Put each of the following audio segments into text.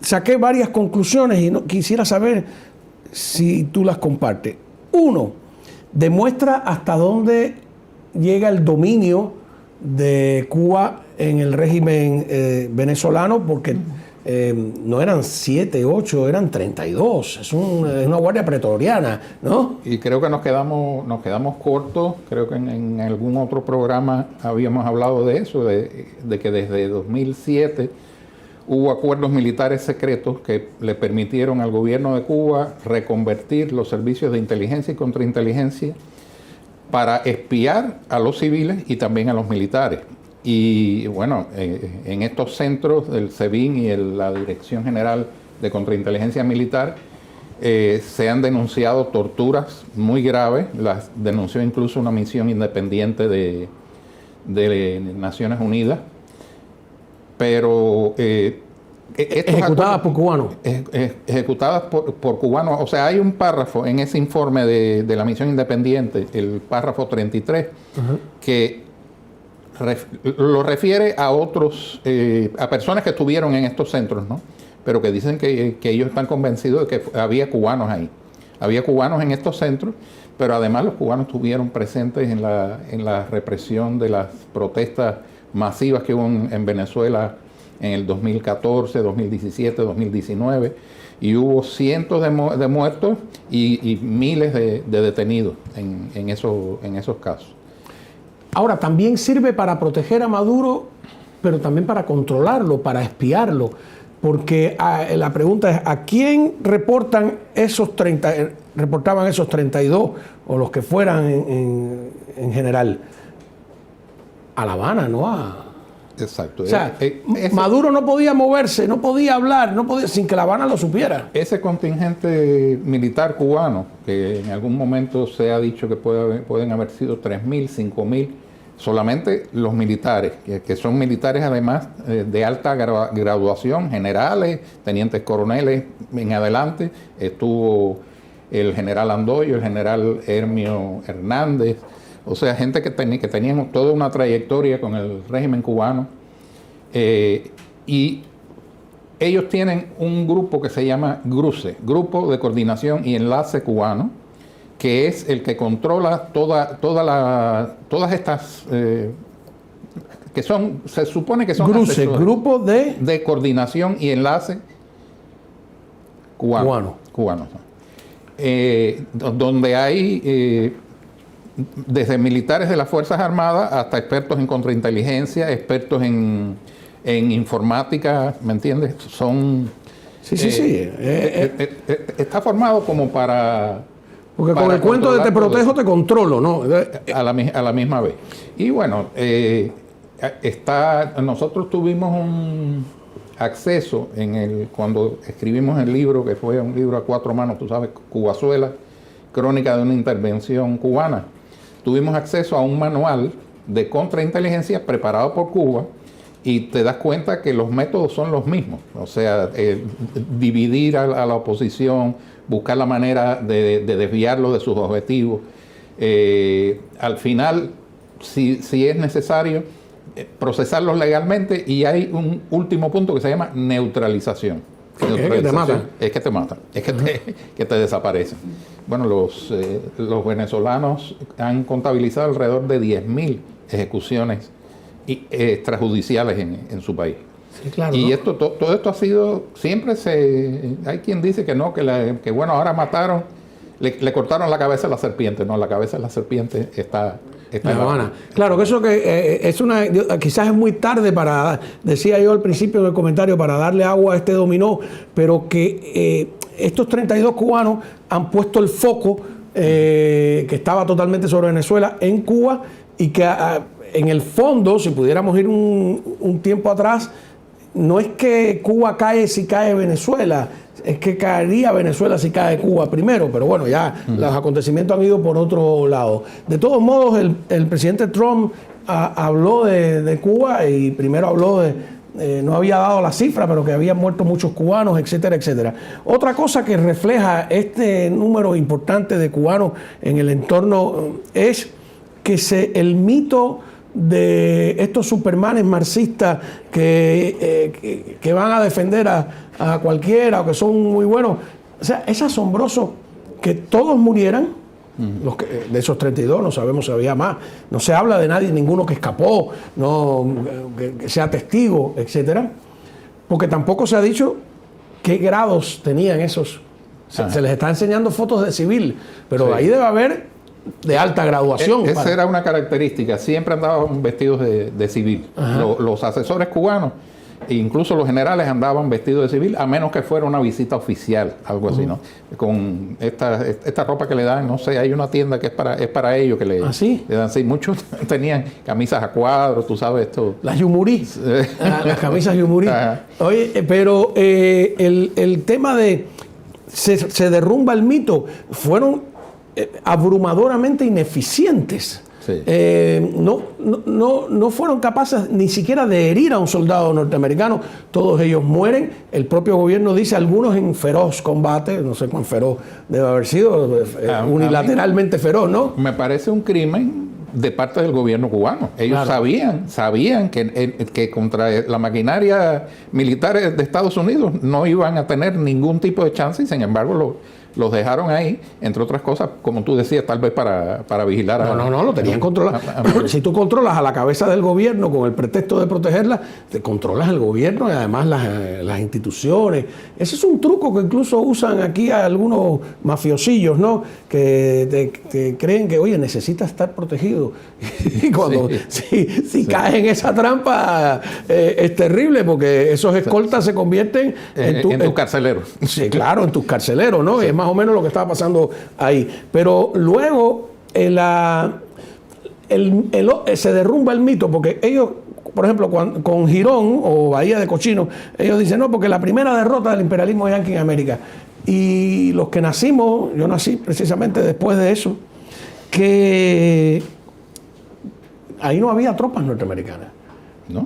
saqué varias conclusiones y quisiera saber si tú las compartes. Uno, demuestra hasta dónde llega el dominio de Cuba en el régimen venezolano, porque no eran 7, 8, eran 32. Es una guardia pretoriana, ¿no? Y creo que nos quedamos cortos. Creo que en algún otro programa habíamos hablado de eso, de que desde 2007 hubo acuerdos militares secretos que le permitieron al gobierno de Cuba reconvertir los servicios de inteligencia y contrainteligencia para espiar a los civiles y también a los militares. Y bueno, en estos centros del SEBIN y la Dirección General de Contrainteligencia Militar se han denunciado torturas muy graves. Las denunció incluso una misión independiente de Naciones Unidas. Pero ejecutadas por cubanos. Ejecutadas por cubanos. O sea, hay un párrafo en ese informe de la misión independiente, el párrafo 33, que lo refiere a otros, a personas que estuvieron en estos centros, ¿no? Pero que dicen que ellos están convencidos de que había cubanos ahí. Había cubanos en estos centros, pero además los cubanos estuvieron presentes en la represión de las protestas masivas que hubo en Venezuela en el 2014, 2017, 2019, y hubo cientos de muertos y miles de detenidos en esos casos. Ahora, también sirve para proteger a Maduro, pero también para controlarlo, para espiarlo, porque la pregunta es, ¿a quién reportaban esos 32 o los que fueran en general? A La Habana, ¿no? Exacto. O sea, Maduro no podía moverse, no podía hablar, sin que La Habana lo supiera. Ese contingente militar cubano, que en algún momento se ha dicho que pueden haber sido 3.000, 5.000, solamente los militares, que son militares además de alta graduación, generales, tenientes coroneles en adelante, estuvo el general Andoyo, el general Hermio Hernández, o sea, gente que tenían toda una trayectoria con el régimen cubano, y ellos tienen un grupo que se llama GRUCE, Grupo de Coordinación y Enlace Cubano, que es el que controla todas estas, que son, se supone que son GRUCE, Grupo de Coordinación y Enlace Cubano. Donde hay desde militares de las Fuerzas Armadas hasta expertos en contrainteligencia, expertos en informática, ¿me entiendes? Son... Sí. Está formado como para... Porque con el cuento de te protejo, te controlo, ¿no? A la misma vez. Y bueno, nosotros tuvimos un acceso cuando escribimos el libro, que fue un libro a 4 manos, tú sabes, Cubazuela, Crónica de una intervención cubana. Tuvimos acceso a un manual de contrainteligencia preparado por Cuba y te das cuenta que los métodos son los mismos. O sea, dividir a la oposición, buscar la manera de desviarlo de sus objetivos. Al final, si es necesario, procesarlos legalmente, y hay un último punto que se llama neutralización. Es que te matan. Es que te matan, que te desaparecen. Bueno, los venezolanos han contabilizado alrededor de 10.000 ejecuciones extrajudiciales en su país. Sí, claro, y ¿no? todo esto ha sido, siempre hay quien dice que no, que bueno, ahora mataron, le cortaron la cabeza a la serpiente. No, la cabeza de la serpiente está en La Habana. Claro, que eso quizás es muy tarde para, decía yo al principio del comentario, para darle agua a este dominó, pero que estos 32 cubanos han puesto el foco que estaba totalmente sobre Venezuela en Cuba, y que en el fondo, si pudiéramos ir un tiempo atrás, no es que Cuba cae si cae Venezuela, es que caería Venezuela si cae Cuba primero, pero bueno, ya los acontecimientos han ido por otro lado. De todos modos, el presidente Trump habló de Cuba, y primero habló no había dado la cifra, pero que habían muerto muchos cubanos, etcétera, etcétera. Otra cosa que refleja este número importante de cubanos en el entorno es que el mito de estos supermanes marxistas que van a defender a cualquiera o que son muy buenos. O sea, es asombroso que todos murieran. De esos 32 no sabemos si había más. No se habla de nadie, ninguno que escapó, que sea testigo, etcétera. Porque tampoco se ha dicho qué grados tenían esos. Se les está enseñando fotos de civil, pero ahí debe haber de alta graduación. Esa era una característica. Siempre andaban vestidos de civil. Los asesores cubanos, e incluso los generales, andaban vestidos de civil, a menos que fuera una visita oficial, algo así, ¿no? Con esta ropa que le dan, no sé, hay una tienda que es para ellos que le dan. Sí, muchos tenían camisas a cuadros, tú sabes esto. Las yumurí, las camisas yumurí. Oye, pero el tema de se derrumba el mito, fueron abrumadoramente ineficientes. Sí. No fueron capaces ni siquiera de herir a un soldado norteamericano. Todos ellos mueren. El propio gobierno dice, algunos en feroz combate, no sé cuán feroz debe haber sido, unilateralmente feroz, ¿no? Me parece un crimen de parte del gobierno cubano. Ellos sabían que contra la maquinaria militar de Estados Unidos no iban a tener ningún tipo de chance, y sin embargo los dejaron ahí, entre otras cosas, como tú decías, tal vez para vigilar a... No, lo tenían controlado. Si tú controlas a la cabeza del gobierno con el pretexto de protegerla, te controlas el gobierno y además las instituciones. Ese es un truco que incluso usan aquí a algunos mafiosillos, ¿no? Que creen que, oye, necesita estar protegido. Y cuando si caes en esa trampa, es terrible, porque esos escoltas se convierten en tus carceleros. Sí, claro, en tus carceleros, ¿no? Sí. Es más o menos lo que estaba pasando ahí. Pero luego se derrumba el mito, porque ellos, por ejemplo, con Girón o Bahía de Cochinos, ellos dicen, no, porque la primera derrota del imperialismo yanqui en América. Y los que nacimos, yo nací precisamente después de eso, que ahí no había tropas norteamericanas. ¿No?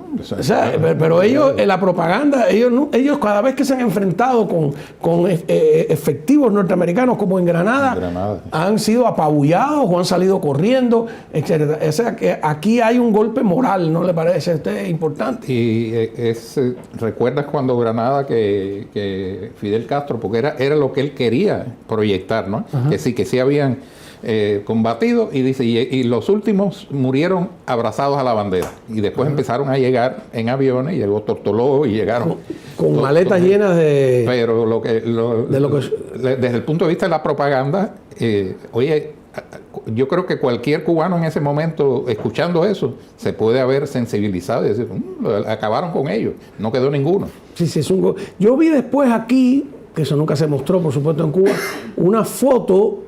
Pero ellos, en la propaganda, ellos cada vez que se han enfrentado con efectivos norteamericanos, como en Granada, han sido apabullados o han salido corriendo, etc. O sea que aquí hay un golpe moral, ¿no le parece a usted importante? Y ¿recuerdas cuando Granada que Fidel Castro, porque era lo que él quería proyectar, ¿no? Que sí habían combatido, y dice, y los últimos murieron abrazados a la bandera, y después empezaron a llegar en aviones, llegó Tortoló y llegaron con maletas llenas de... Pero desde el punto de vista de la propaganda, oye, yo creo que cualquier cubano en ese momento, escuchando eso, se puede haber sensibilizado y decir, acabaron con ellos, no quedó ninguno. Sí, yo vi después aquí, que eso nunca se mostró, por supuesto, en Cuba, una foto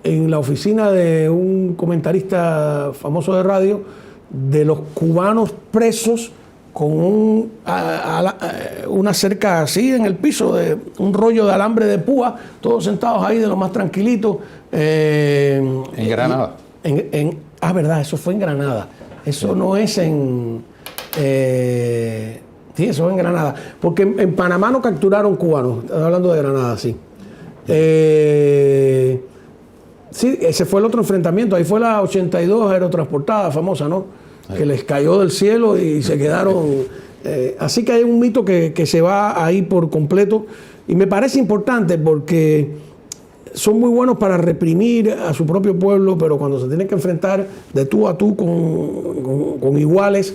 en la oficina de un comentarista famoso de radio, de los cubanos presos con una cerca así en el piso, de un rollo de alambre de púa, todos sentados ahí de lo más tranquilitos. En Granada. Verdad, eso fue en Granada. Eso no es en... sí, eso es en Granada. Porque en Panamá no capturaron cubanos. Estoy hablando de Granada, sí. Sí, ese fue el otro enfrentamiento. Ahí fue la 82 aerotransportada famosa, ¿no? Que les cayó del cielo y se quedaron... así que hay un mito que se va ahí por completo. Y me parece importante porque son muy buenos para reprimir a su propio pueblo, pero cuando se tienen que enfrentar de tú a tú con iguales,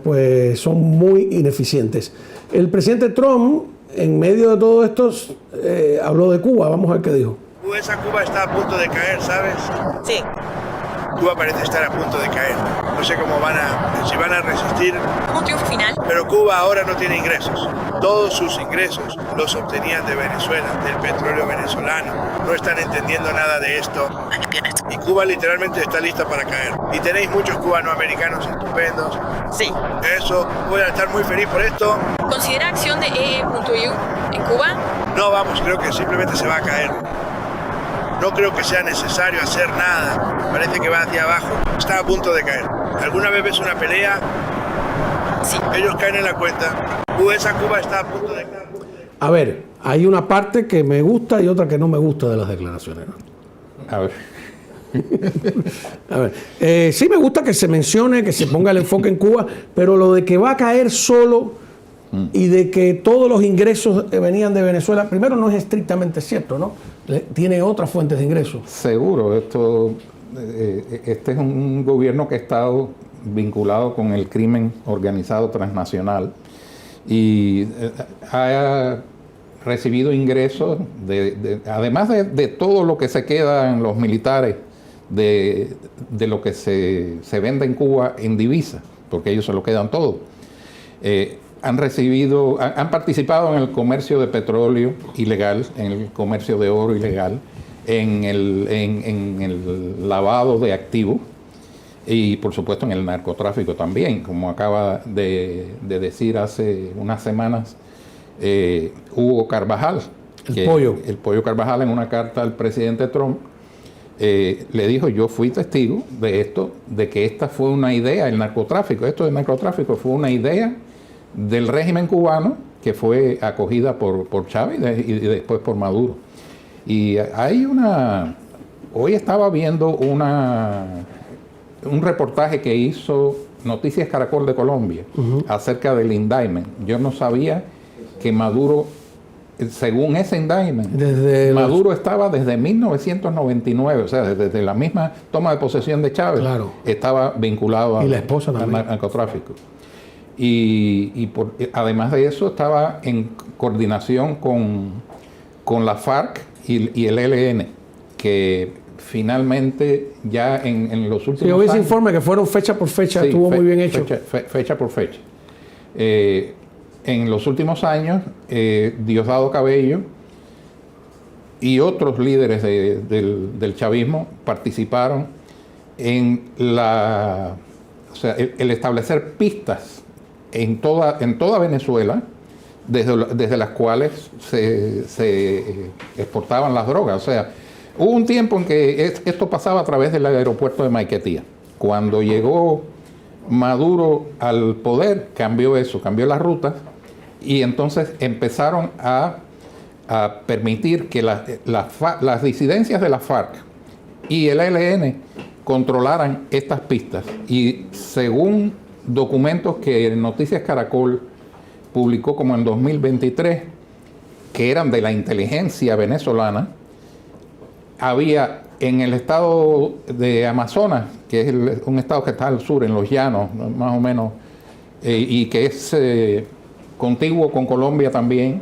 pues son muy ineficientes. El presidente Trump, en medio de todo esto, habló de Cuba. Vamos a ver qué dijo. Esa Cuba está a punto de caer, ¿sabes? Sí. Cuba parece estar a punto de caer. No sé si van a resistir. Un triunfo final. Pero Cuba ahora no tiene ingresos. Todos sus ingresos los obtenían de Venezuela, del petróleo venezolano. No están entendiendo nada de esto. Y Cuba literalmente está lista para caer. Y tenéis muchos cubanoamericanos estupendos. Sí. Eso, voy a estar muy feliz por esto. ¿Considera acción de EE.U en Cuba? No, vamos, creo que simplemente se va a caer. No creo que sea necesario hacer nada. Parece que va hacia abajo. Está a punto de caer. ¿Alguna vez ves una pelea? Sí. Ellos caen en la cuenta. Esa Cuba está a punto de caer. A ver, hay una parte que me gusta y otra que no me gusta de las declaraciones, ¿no? A ver. A ver, sí me gusta que se mencione, que se ponga el enfoque en Cuba, pero lo de que va a caer solo y de que todos los ingresos venían de Venezuela, primero no es estrictamente cierto, ¿no? Tiene otras fuentes de ingresos. Seguro, este es un gobierno que ha estado vinculado con el crimen organizado transnacional y ha recibido ingresos, además de todo lo que se queda en los militares, de lo que se vende en Cuba en divisa, porque ellos se lo quedan todo. Han participado en el comercio de petróleo ilegal, en el comercio de oro ilegal, en el lavado de activos y por supuesto en el narcotráfico también, como acaba de decir hace unas semanas Hugo Carvajal. El Pollo Carvajal, en una carta al presidente Trump, le dijo: yo fui testigo de esto, de que esta fue una idea, esto del narcotráfico fue una idea del régimen cubano que fue acogida por Chávez y después por Maduro. Y hay hoy estaba viendo un reportaje que hizo Noticias Caracol de Colombia acerca del indictment. Yo no sabía que Maduro, según ese indictment, Maduro estaba desde 1999, o sea, desde la misma toma de posesión de Chávez, claro, estaba vinculado y la esposa al narcotráfico. Además de eso, estaba en coordinación con la FARC y el ELN, que finalmente ya en los últimos años... yo vi ese informe que fueron fecha por fecha, estuvo muy bien hecho. Fecha por fecha. En los últimos años, Diosdado Cabello y otros líderes del chavismo participaron en el establecer pistas en toda Venezuela, desde las cuales se exportaban las drogas. O sea, hubo un tiempo en que esto pasaba a través del aeropuerto de Maiquetía. Cuando llegó Maduro al poder, cambió las rutas, y entonces empezaron a permitir que las disidencias de la FARC y el ELN controlaran estas pistas. Y según documentos que Noticias Caracol publicó como en 2023, que eran de la inteligencia venezolana, había en el estado de Amazonas, que es un estado que está al sur, en los llanos, más o menos, y que es contiguo con Colombia también,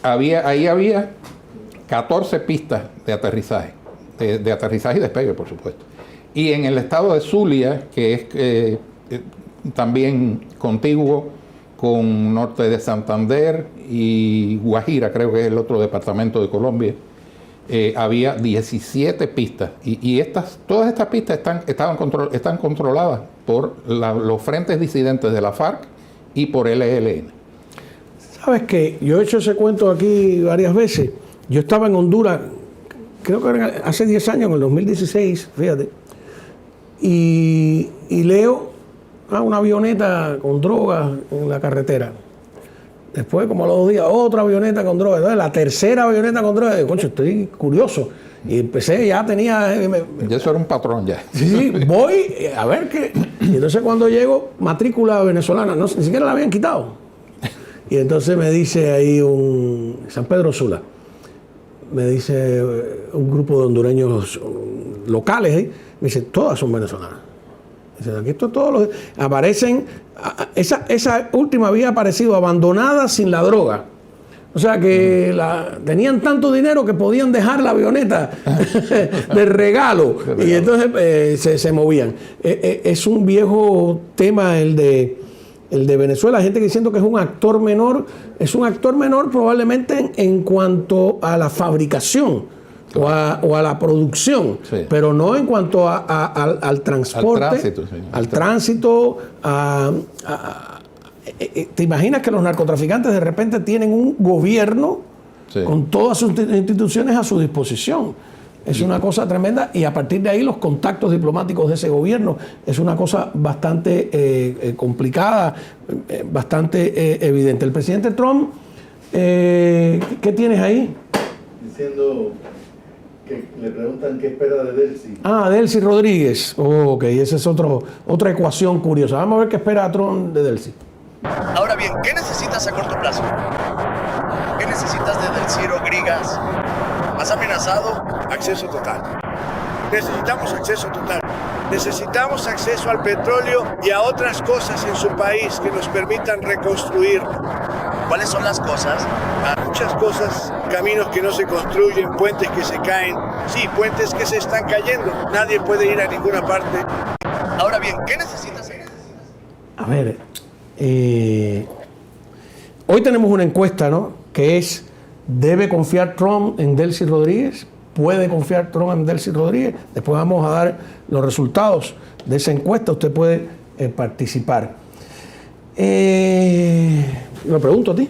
ahí había 14 pistas de aterrizaje, de aterrizaje y despegue, por supuesto. Y en el estado de Zulia, que es también contiguo con norte de Santander y Guajira, creo que es el otro departamento de Colombia, había 17 pistas. Y todas estas pistas están controladas por los frentes disidentes de la FARC y por el ELN. ¿Sabes qué? Yo he hecho ese cuento aquí varias veces. Yo estaba en Honduras, creo que era hace 10 años, en el 2016, fíjate, y leo una avioneta con drogas en la carretera. Después, como a los 2 días, otra avioneta con drogas. Entonces, la tercera avioneta con drogas. Concho, estoy curioso. Y empecé, ya tenía... Ya eso era un patrón ya. Sí, voy a ver qué... Y entonces cuando llego, matrícula venezolana, ni siquiera la habían quitado. Y entonces me dice ahí San Pedro Sula, me dice un grupo de hondureños locales, me dice, todas son venezolanas. Dice, aquí todos aparecen, esa última había aparecido abandonada sin la droga. O sea que tenían tanto dinero que podían dejar la avioneta de regalo. Y entonces se movían. Es un viejo tema el de Venezuela, gente diciendo que es un actor menor. Es un actor menor probablemente en cuanto a la fabricación o a la producción, sí, pero no en cuanto al transporte, al tránsito. ¿Te imaginas que los narcotraficantes de repente tienen un gobierno, sí, con todas sus instituciones a su disposición? Es una cosa tremenda, y a partir de ahí los contactos diplomáticos de ese gobierno es una cosa bastante complicada, bastante evidente. El presidente Trump, ¿qué tienes ahí? Diciendo Que le preguntan qué espera de Delcy. Ah, Delcy Rodríguez. Oh, ok, esa es otra ecuación curiosa. Vamos a ver qué espera Trump de Delcy. Ahora bien, ¿qué necesitas a corto plazo? ¿Qué necesitas de Delcy Rodríguez? ¿Has amenazado? Acceso total. Necesitamos acceso total. Necesitamos acceso al petróleo y a otras cosas en su país que nos permitan reconstruir. ¿Cuáles son las cosas? Muchas cosas, caminos que no se construyen, puentes que se caen. Sí, puentes que se están cayendo. Nadie puede ir a ninguna parte. Ahora bien, ¿qué necesitas? A ver, hoy tenemos una encuesta, ¿no? Que es, ¿debe confiar Trump en Delcy Rodríguez? ¿Puede confiar Trump en Delcy Rodríguez? Después vamos a dar los resultados de esa encuesta. Usted puede participar. Lo pregunto a ti.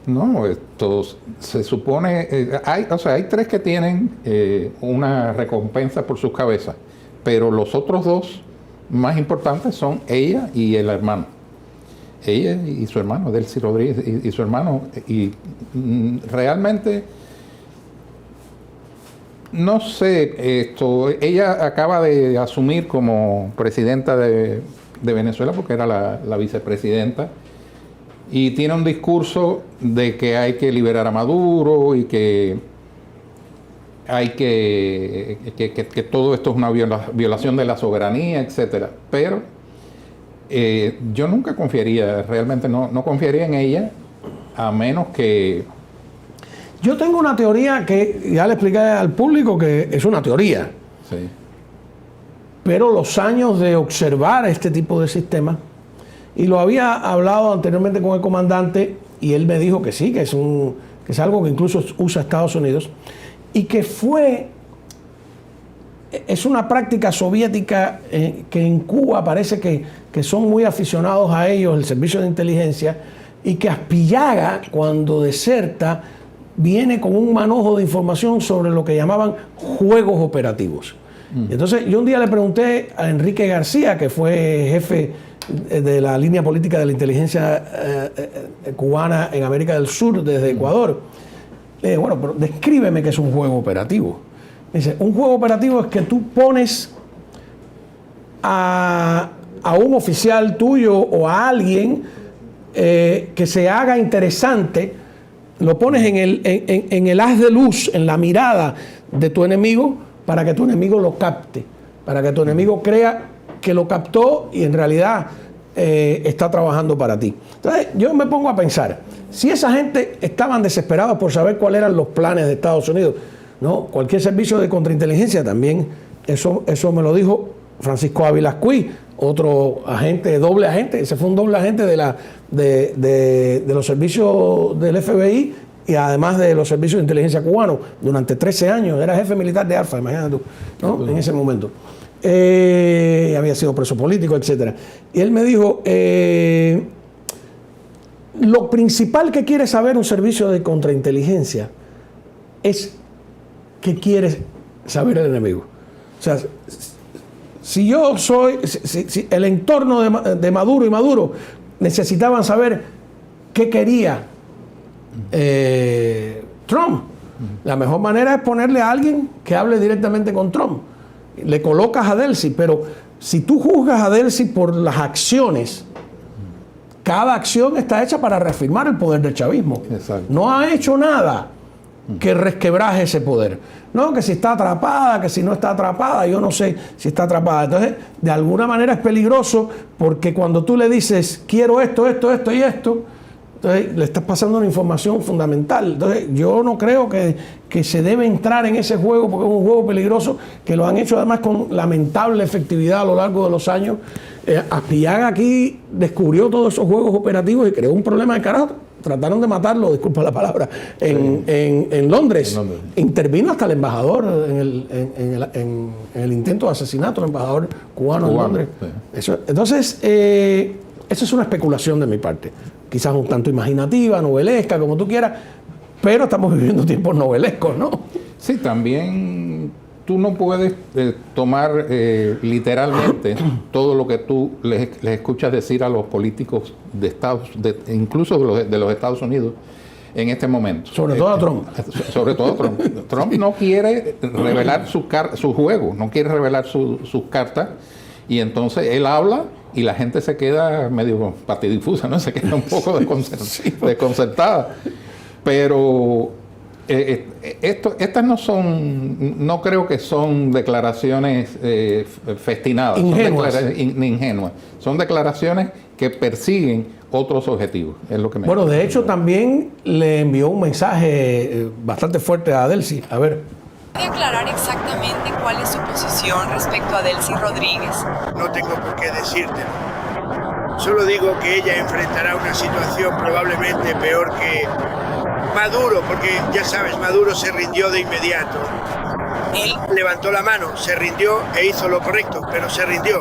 No, esto se supone, hay tres que tienen una recompensa por sus cabezas, pero los otros dos más importantes son ella y el hermano. Ella y su hermano, Delcy Rodríguez y su hermano. Y realmente, no sé, ella acaba de asumir como presidenta de Venezuela porque era la vicepresidenta. Y tiene un discurso de que hay que liberar a Maduro y que hay que todo esto es una violación de la soberanía, etcétera. Pero yo nunca confiaría, realmente no confiaría en ella, a menos que... Yo tengo una teoría que ya le expliqué al público que es una teoría. Sí. Pero los años de observar este tipo de sistemas, y lo había hablado anteriormente con el comandante, y él me dijo que sí, que es algo que incluso usa Estados Unidos, y que es una práctica soviética que en Cuba parece que son muy aficionados a ellos, el servicio de inteligencia, y que Aspillaga, cuando deserta, viene con un manojo de información sobre lo que llamaban juegos operativos. Entonces, yo un día le pregunté a Enrique García, que fue jefe de la línea política de la inteligencia cubana en América del Sur, desde Ecuador. Le dije, bueno, pero descríbeme qué es un juego operativo. Dice, un juego operativo es que tú pones a un oficial tuyo o a alguien que se haga interesante, lo pones en el haz de luz, en la mirada de tu enemigo, para que tu enemigo lo capte, para que tu enemigo crea que lo captó y en realidad está trabajando para ti. Entonces yo me pongo a pensar, si esa gente estaban desesperados por saber cuáles eran los planes de Estados Unidos, ¿no? Cualquier servicio de contrainteligencia también, eso me lo dijo Francisco Ávila Cuy, otro agente, doble agente, ese fue un doble agente de los servicios del FBI y además de los servicios de inteligencia cubanos durante 13 años, era jefe militar de Alfa, imagínate tú, ¿no? En ese momento. Había sido preso político, etc. Y él me dijo, lo principal que quiere saber un servicio de contrainteligencia es qué quiere saber el enemigo. O sea, si el entorno de Maduro y Maduro necesitaban saber qué quería Trump, la mejor manera es ponerle a alguien que hable directamente con Trump. Le colocas a Delcy, pero si tú juzgas a Delcy por las acciones, cada acción está hecha para reafirmar el poder del chavismo. Exacto. No ha hecho nada que resquebraje ese poder. No, que si está atrapada, que si no está atrapada, yo no sé si está atrapada. Entonces, de alguna manera es peligroso porque cuando tú le dices, quiero esto, esto, esto y esto, entonces le estás pasando una información fundamental. Entonces, yo no creo que se debe entrar en ese juego porque es un juego peligroso, que lo han hecho además con lamentable efectividad a lo largo de los años. Aspillaga aquí descubrió todos esos juegos operativos y creó un problema de carajo. Trataron de matarlo, disculpa la palabra, en Londres. Intervino hasta el embajador en el intento de asesinato del embajador cubano en Londres. Sí. Entonces, eso es una especulación de mi parte. Quizás un tanto imaginativa, novelesca, como tú quieras, pero estamos viviendo tiempos novelescos, ¿no? Sí, también tú no puedes tomar literalmente todo lo que tú les escuchas decir a los políticos de incluso de los Estados Unidos, en este momento. Sobre todo a Trump. Sobre todo Trump. Trump no quiere revelar su juego, no quiere revelar sus cartas, y entonces él habla y la gente se queda medio patidifusa, ¿no? Se queda un poco desconcertada. Pero estas no creo que son declaraciones festinadas, ingenuas. Son declaraciones que persiguen otros objetivos, es lo que me Bueno, de hecho también le envió un mensaje bastante fuerte a Delcy. A ver. ¿Puede aclarar exactamente cuál es su posición respecto a Delcy Rodríguez? No tengo por qué decírtelo. Solo digo que ella enfrentará una situación probablemente peor que Maduro, porque ya sabes, Maduro se rindió de inmediato. Él levantó la mano, se rindió e hizo lo correcto, pero se rindió.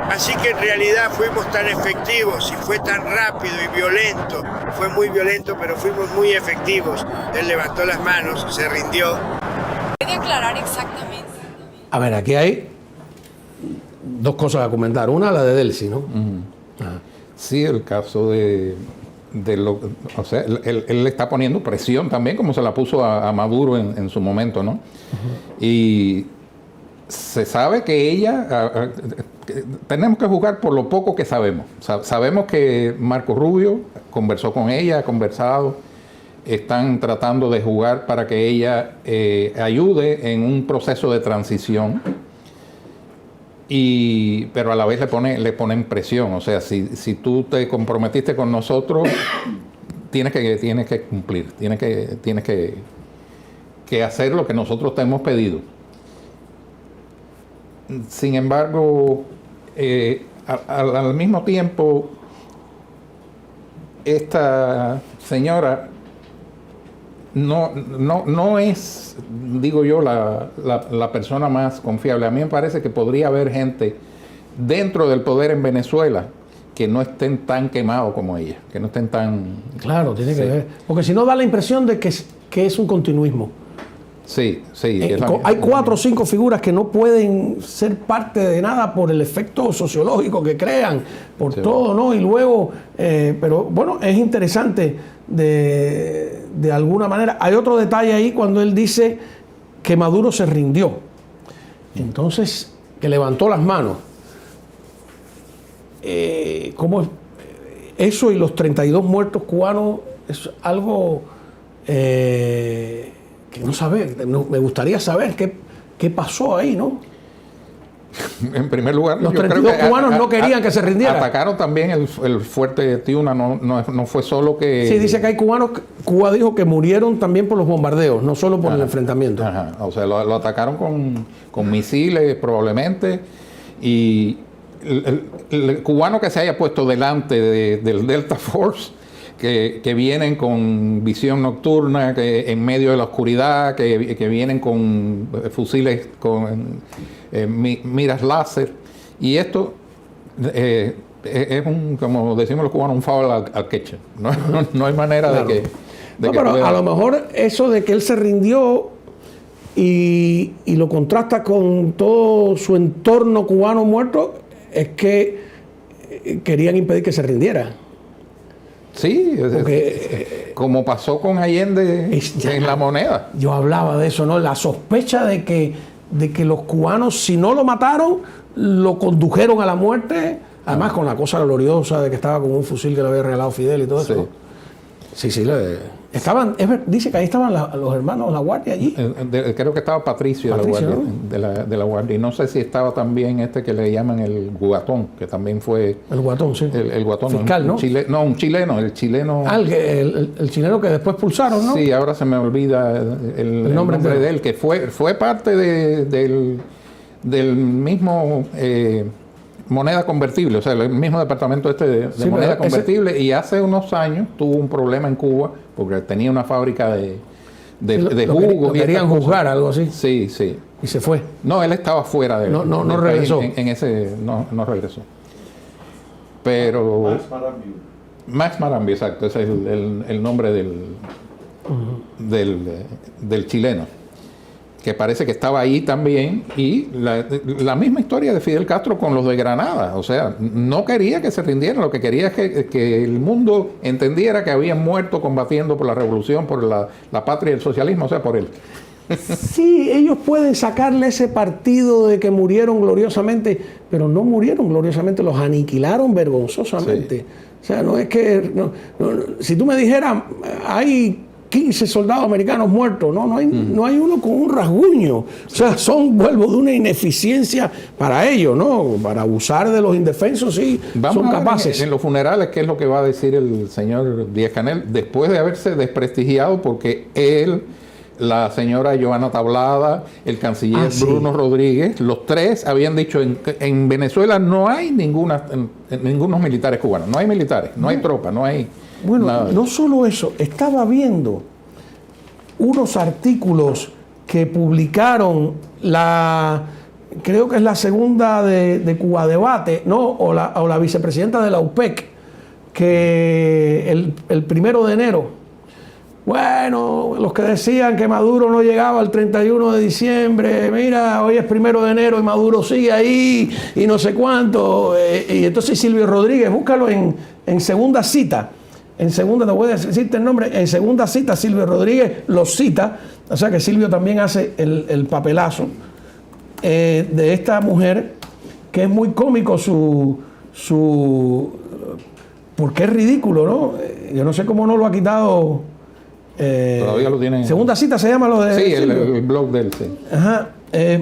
Así que en realidad fuimos tan efectivos y fue tan rápido y violento. Fue muy violento, pero fuimos muy efectivos. Él levantó las manos, se rindió. ¿Puede aclarar exactamente? A ver, aquí hay dos cosas a comentar. Una, la de Delcy, ¿no? Sí, el caso o sea, él le está poniendo presión también, como se la puso a Maduro en su momento, ¿no? Y se sabe que ella... tenemos que jugar por lo poco que sabemos. Sabemos que Marco Rubio conversó con ella, ha conversado, están tratando de jugar para que ella ayude en un proceso de transición, pero a la vez le ponen presión. O sea, si tú te comprometiste con nosotros, tienes que cumplir, tienes que hacer lo que nosotros te hemos pedido. Sin embargo, al mismo tiempo, esta señora no es, digo yo, la persona más confiable. A mí me parece que podría haber gente dentro del poder en Venezuela que no estén tan quemados como ella, que no estén tan... Claro, tiene que ver. Porque si no da la impresión de que es un continuismo. Sí. Hay 4 o 5 figuras que no pueden ser parte de nada por el efecto sociológico que crean, por todo, ¿no? Y luego, pero bueno, es interesante de alguna manera. Hay otro detalle ahí cuando él dice que Maduro se rindió. Entonces, que levantó las manos. ¿Cómo es? Eso y los 32 muertos cubanos es algo... que no saber, me gustaría saber qué pasó ahí, ¿no? En primer lugar, los 32 cubanos no querían que se rindiera. Atacaron también el fuerte de Tiuna, no fue solo que... Sí, dice que hay cubanos, Cuba dijo que murieron también por los bombardeos, no solo por el enfrentamiento. O sea, lo atacaron con misiles probablemente, y el cubano que se haya puesto delante del Delta Force, que vienen con visión nocturna, que en medio de la oscuridad, que vienen con fusiles con miras láser, y esto es como decimos los cubanos, un foul al queche. No hay manera claro. de que pero a lo mejor eso de que él se rindió y lo contrasta con todo su entorno cubano muerto, es que querían impedir que se rindiera. Sí, como pasó con Allende en La Moneda. Yo hablaba de eso, ¿no? La sospecha de que los cubanos, si no lo mataron, lo condujeron a la muerte, además con la cosa gloriosa de que estaba con un fusil que le había regalado Fidel y todo eso, ¿no? Sí, estaban, dice que ahí estaban los hermanos, la guardia allí. Creo que estaba Patricio de la guardia, ¿no? de la guardia. Y no sé si estaba también que le llaman el Guatón, que también fue... El Guatón, sí. El Guatón. Fiscal, ¿no? Un chileno, el chileno... El chileno que después pulsaron, ¿no? Sí, ahora se me olvida el nombre de él, que fue parte del mismo... moneda convertible, o sea, el mismo departamento de moneda convertible, y hace unos años tuvo un problema en Cuba porque tenía una fábrica de jugos. Querían juzgar, algo así. Sí. Y se fue. No, él estaba fuera de... No regresó. No regresó. Pero... Max Marambio, exacto, ese es el nombre del chileno. que parece que estaba ahí también, y la misma historia de Fidel Castro con los de Granada. O sea, no quería que se rindieran, lo que quería es que el mundo entendiera que habían muerto combatiendo por la revolución, por la patria y el socialismo, o sea, por él. Sí, ellos pueden sacarle ese partido de que murieron gloriosamente, pero no murieron gloriosamente, los aniquilaron vergonzosamente. Sí. O sea, no es que... si tú me dijeras, hay 15 soldados americanos muertos, no hay uno con un rasguño. O sea, vuelvo de una ineficiencia para ellos, ¿no? Para abusar de los indefensos, sí, son capaces. En los funerales, ¿qué es lo que va a decir el señor Díaz-Canel? Después de haberse desprestigiado, porque él, la señora Joana Tablada, el canciller Bruno Rodríguez, los tres habían dicho en Venezuela no hay ningunos militares cubanos, no hay militares, no hay tropas, no hay... Bueno, nada. No solo eso, estaba viendo unos artículos que publicaron creo que es la segunda de Cuba Debate, ¿no? O la vicepresidenta de la UPEC, que el 1 de enero, bueno, los que decían que Maduro no llegaba al 31 de diciembre, mira, hoy es 1 de enero y Maduro sigue ahí y no sé cuánto. Y entonces Silvio Rodríguez, búscalo en Segunda Cita. En segunda, te voy a decirte el nombre, en Segunda Cita Silvio Rodríguez lo cita, o sea que Silvio también hace el papelazo de esta mujer, que es muy cómico porque es ridículo, ¿no? Yo no sé cómo no lo ha quitado. Todavía lo tienen. Segunda Cita se llama lo de... Sí, el blog del sí. Ajá,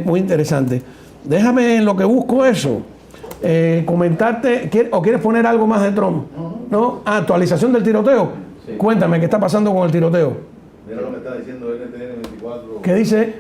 muy interesante. Déjame en lo que busco eso. Comentarte, ¿o quieres poner algo más de Trump? ¿No? Actualización del tiroteo. Sí. Cuéntame, ¿qué está pasando con el tiroteo? Mira lo que está diciendo NTN 24. ¿Qué dice?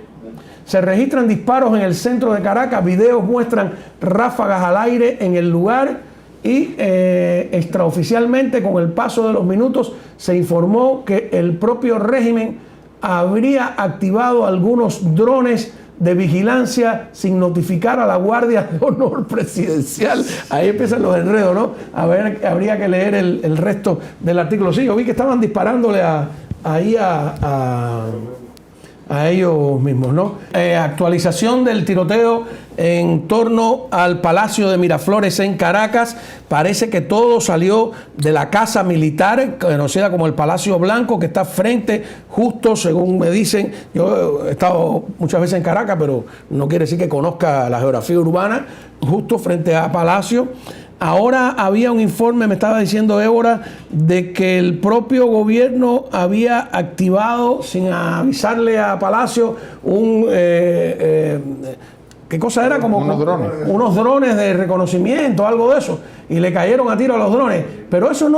Se registran disparos en el centro de Caracas, videos muestran ráfagas al aire en el lugar y extraoficialmente, con el paso de los minutos, se informó que el propio régimen habría activado algunos drones de vigilancia sin notificar a la Guardia de Honor Presidencial. Ahí empiezan los enredos, ¿no? A ver, habría que leer el resto del artículo. Sí, yo vi que estaban disparándole a ellos mismos, ¿no? Actualización del tiroteo en torno al Palacio de Miraflores en Caracas. Parece que todo salió de la casa militar, conocida como el Palacio Blanco, que está frente, justo, según me dicen. Yo he estado muchas veces en Caracas, pero no quiere decir que conozca la geografía urbana, justo frente a Palacio. Ahora había un informe, me estaba diciendo Évora, de que el propio gobierno había activado, sin avisarle a Palacio, ¿qué cosa era? Como unos drones de reconocimiento, algo de eso. Y le cayeron a tiro a los drones. Pero eso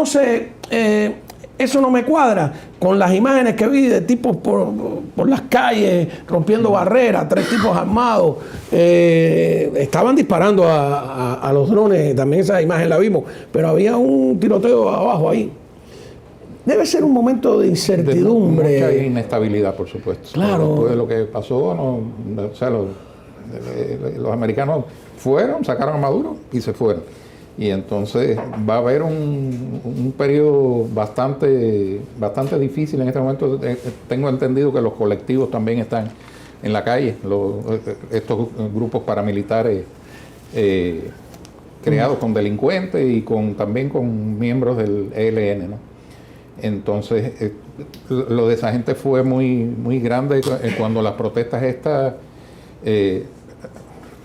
eso no me cuadra con las imágenes que vi de tipos por las calles rompiendo barreras, 3 tipos armados. Estaban disparando a los drones, también esa imagen la vimos, pero había un tiroteo abajo ahí. Debe ser un momento de incertidumbre. Mucha inestabilidad, por supuesto. Claro. Después de lo que pasó, los americanos fueron, sacaron a Maduro y se fueron. Y entonces va a haber un periodo bastante difícil en este momento. Tengo entendido que los colectivos también están en la calle, estos grupos paramilitares creados con delincuentes y también con miembros del ELN, ¿no? Entonces, lo de esa gente fue muy grande cuando las protestas estas,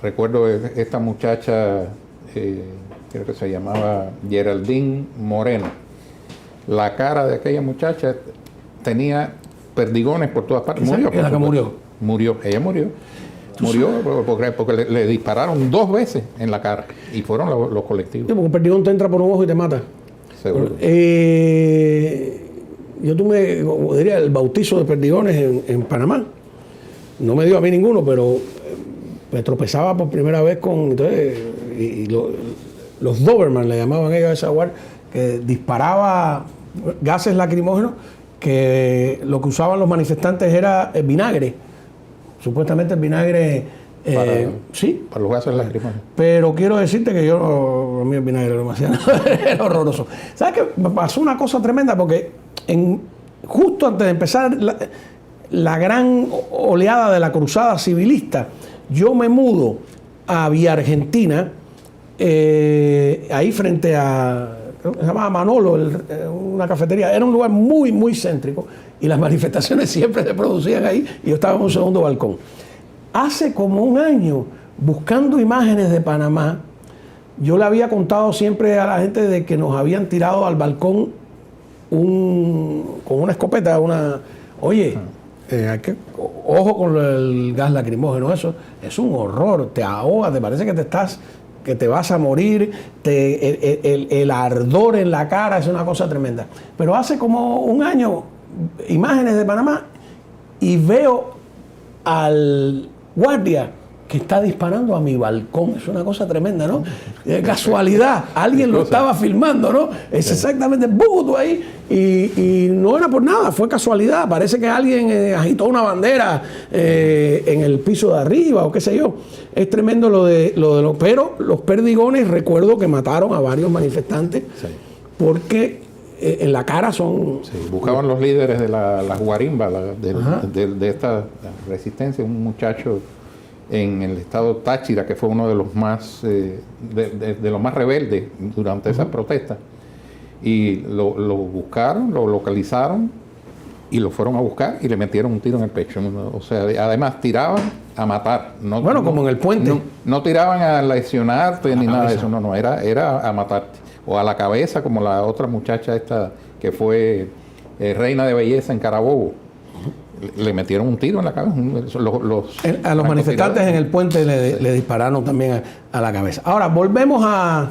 recuerdo esta muchacha, creo que se llamaba Geraldine Moreno. La cara de aquella muchacha tenía perdigones por todas partes. Murió. ¿La que murió? Murió. Ella murió. Murió porque le dispararon 2 veces en la cara y fueron los colectivos. Sí, porque un perdigón te entra por un ojo y te mata. Seguro. Yo tuve, como diría, el bautizo de perdigones en Panamá. No me dio a mí ninguno, pero me tropezaba por primera vez con... Entonces, los Doberman le llamaban ellos a esa guardia, que disparaba gases lacrimógenos, que lo que usaban los manifestantes era el vinagre. Supuestamente el vinagre... sí. Para los gases lacrimógenos. Pero quiero decirte que a mí el vinagre era horroroso. ¿Sabes qué? Me pasó una cosa tremenda porque justo antes de empezar la gran oleada de la cruzada civilista, yo me mudo a Vía Argentina, ahí frente a, creo que se llamaba Manolo, una cafetería. Era un lugar muy, muy céntrico y las manifestaciones siempre se producían ahí y yo estaba en un segundo balcón. Hace como un año, buscando imágenes de Panamá, yo le había contado siempre a la gente de que nos habían tirado al balcón con una escopeta, oye, ojo con el gas lacrimógeno, eso es un horror, te ahoga, te parece que te vas a morir, el ardor en la cara es una cosa tremenda. Pero hace como un año, imágenes de Panamá, y veo al guardia que está disparando a mi balcón. Es una cosa tremenda, ¿no? Casualidad, alguien lo estaba filmando, ¿no? Es exactamente ¡buh! Ahí, y no era por nada, fue casualidad. Parece que alguien agitó una bandera en el piso de arriba o qué sé yo. Es tremendo pero los perdigones, recuerdo que mataron a varios manifestantes porque en la cara son... Sí, buscaban los líderes de las guarimbas de esta resistencia, un muchacho en el estado Táchira, que fue uno de los más de los más rebeldes durante esas protestas. Y lo buscaron, lo localizaron y lo fueron a buscar y le metieron un tiro en el pecho. O sea, además tiraban a matar. Como en el puente. No tiraban a lesionarte ni nada de eso, era a matarte. O a la cabeza, como la otra muchacha esta que fue reina de belleza en Carabobo. Le metieron un tiro en la cabeza. A los manifestantes en el puente le dispararon también a la cabeza. Ahora, volvemos a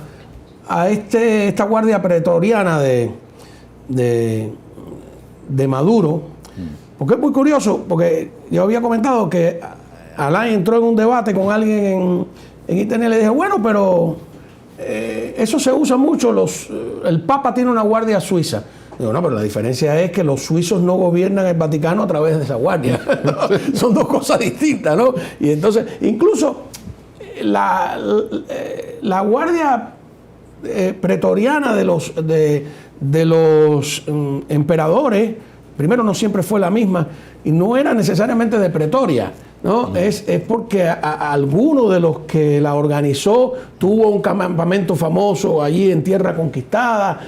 esta guardia pretoriana de Maduro, porque es muy curioso, porque yo había comentado que Alain entró en un debate con alguien en internet y le dije, bueno, pero eso se usa mucho, el Papa tiene una guardia suiza. Digo, no, pero la diferencia es que los suizos no gobiernan el Vaticano a través de esa guardia. ¿No? Son dos cosas distintas, ¿no? Y entonces, incluso la guardia pretoriana de los emperadores, primero no siempre fue la misma, y no era necesariamente de Pretoria, ¿no? Es porque alguno de los que la organizó tuvo un campamento famoso allí en tierra conquistada.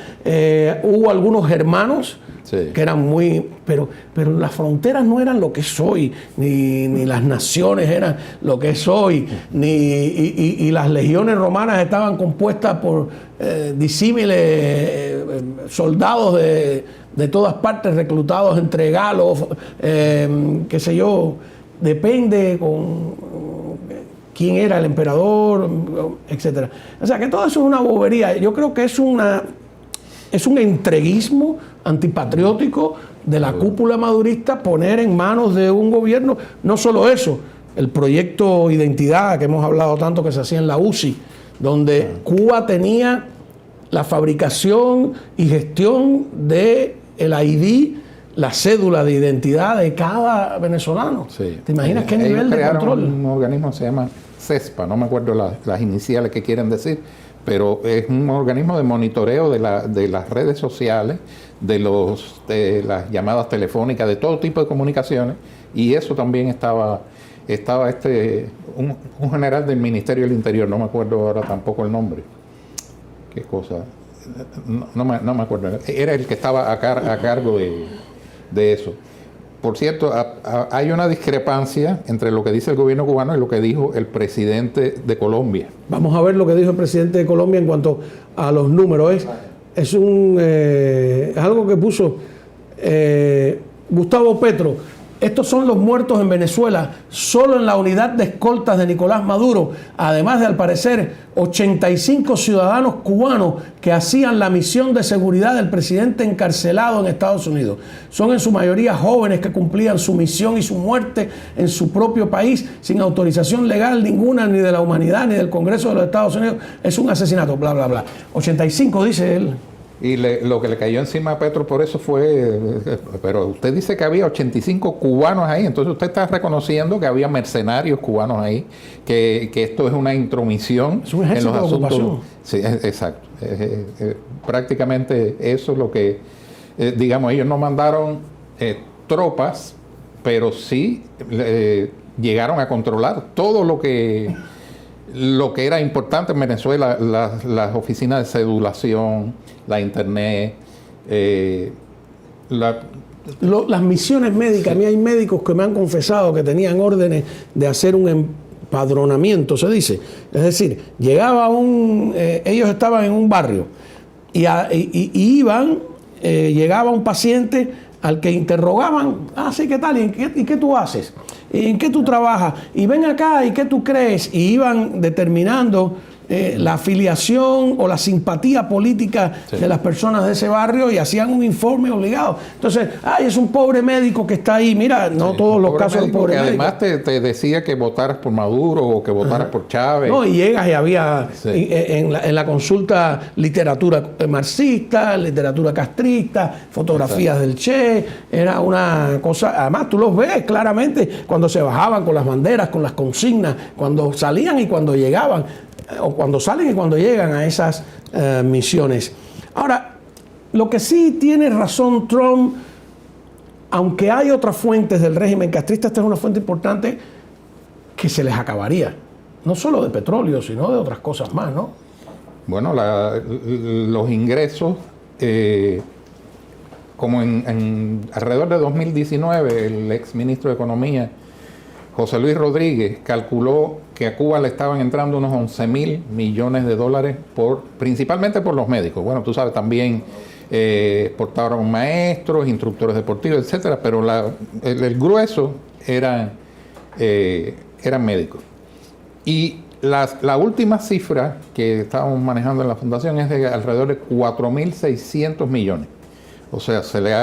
Hubo algunos germanos que eran muy... Pero las fronteras no eran lo que es hoy, ni las naciones eran lo que es hoy, y las legiones romanas estaban compuestas por disímiles soldados de todas partes, reclutados entre galos, qué sé yo. Depende con quién era el emperador, etcétera. O sea, que todo eso es una bobería. Yo creo que es un entreguismo antipatriótico de la cúpula madurista poner en manos de un gobierno. No solo eso, el proyecto Identidad, que hemos hablado tanto, que se hacía en la UCI, donde Cuba tenía la fabricación y gestión del ID, la cédula de identidad de cada venezolano. Sí. ¿Te imaginas qué nivel de control? Un organismo que se llama CESPA, no me acuerdo las iniciales que quieren decir, pero es un organismo de monitoreo de las redes sociales, de las llamadas telefónicas, de todo tipo de comunicaciones, y eso también estaba un general del Ministerio del Interior, no me acuerdo ahora tampoco el nombre. ¿Qué cosa? No me acuerdo. Era el que estaba a cargo de eso. Por cierto, hay una discrepancia entre lo que dice el gobierno cubano y lo que dijo el presidente de Colombia. Vamos a ver lo que dijo el presidente de Colombia en cuanto a los números. Es algo que puso Gustavo Petro. Estos son los muertos en Venezuela, solo en la unidad de escoltas de Nicolás Maduro, además de, al parecer, 85 ciudadanos cubanos que hacían la misión de seguridad del presidente encarcelado en Estados Unidos. Son en su mayoría jóvenes que cumplían su misión y su muerte en su propio país sin autorización legal ninguna, ni de la humanidad, ni del Congreso de los Estados Unidos. Es un asesinato, bla, bla, bla. 85, dice él. Y lo que le cayó encima a Petro por eso fue, pero usted dice que había 85 cubanos ahí, entonces usted está reconociendo que había mercenarios cubanos ahí, que esto es una intromisión en los asuntos. Sí, exacto. Prácticamente eso es lo que, digamos, ellos no mandaron tropas pero sí llegaron a controlar todo lo que era importante en Venezuela, las oficinas de cedulación, la internet, las misiones médicas. A mí hay médicos que me han confesado que tenían órdenes de hacer un empadronamiento, se dice. Es decir, llegaba ellos estaban en un barrio y llegaba un paciente al que interrogaban, sí, ¿qué tal? ¿Y qué tú haces? ¿En qué tú trabajas? Y ven acá, ¿y qué tú crees? Y iban determinando la afiliación o la simpatía política de las personas de ese barrio y hacían un informe obligado. Entonces, es un pobre médico que está ahí. Mira, no todos los casos de pobre médico. Además te decía que votaras por Maduro o que votaras por Chávez. No, y llegas y había en la consulta literatura marxista, literatura castrista, fotografías del Che. Era una cosa, además tú los ves claramente cuando se bajaban con las banderas, con las consignas, cuando salían y cuando llegaban, o cuando salen y cuando llegan a esas misiones. Ahora, lo que sí tiene razón Trump, aunque hay otras fuentes del régimen castrista, esta es una fuente importante, que se les acabaría. No solo de petróleo, sino de otras cosas más, ¿no? Bueno, los ingresos, como en alrededor de 2019, el ex ministro de Economía, José Luis Rodríguez, calculó que a Cuba le estaban entrando unos 11.000 millones de dólares, principalmente por los médicos. Bueno, tú sabes, también exportaron maestros, instructores deportivos, etcétera, pero el grueso eran médicos. Y la última cifra que estábamos manejando en la fundación es de alrededor de 4.600 millones. O sea, se le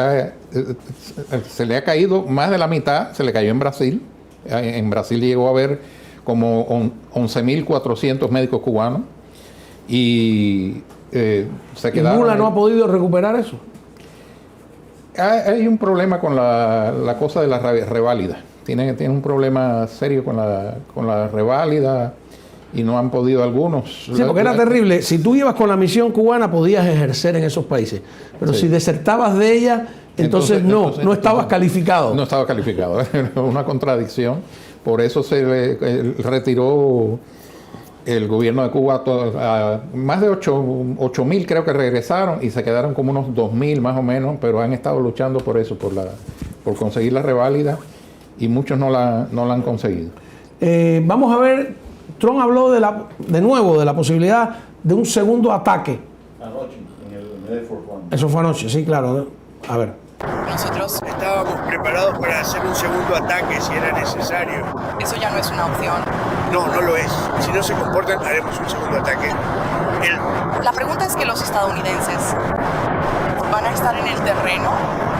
ha caído más de la mitad, se le cayó en Brasil. En Brasil llegó a haber como 11.400 médicos cubanos y se quedaron. ¿Lula no ha podido recuperar eso? Hay un problema con la cosa de la reválida. Tienen un problema serio con la reválida y no han podido algunos. Sí, porque era terrible. Si tú ibas con la misión cubana podías ejercer en esos países, pero si desertabas de ella, entonces no estabas calificado. No estaba calificado, era una contradicción. Por eso se le retiró el gobierno de Cuba a más de 8.000 creo que regresaron y se quedaron como unos 2.000 más o menos, pero han estado luchando por eso, por conseguir la reválida y muchos no la han conseguido. Vamos a ver, Trump habló de nuevo de la posibilidad de un segundo ataque. Anoche, en el Air Force One. Eso fue anoche, sí, claro. A ver. Nosotros, Estábamos preparados para hacer un segundo ataque si era necesario. eso ya no es una opción. No, no lo es. Si no se comportan, haremos un segundo ataque. La pregunta es que los estadounidenses van a estar en el terreno,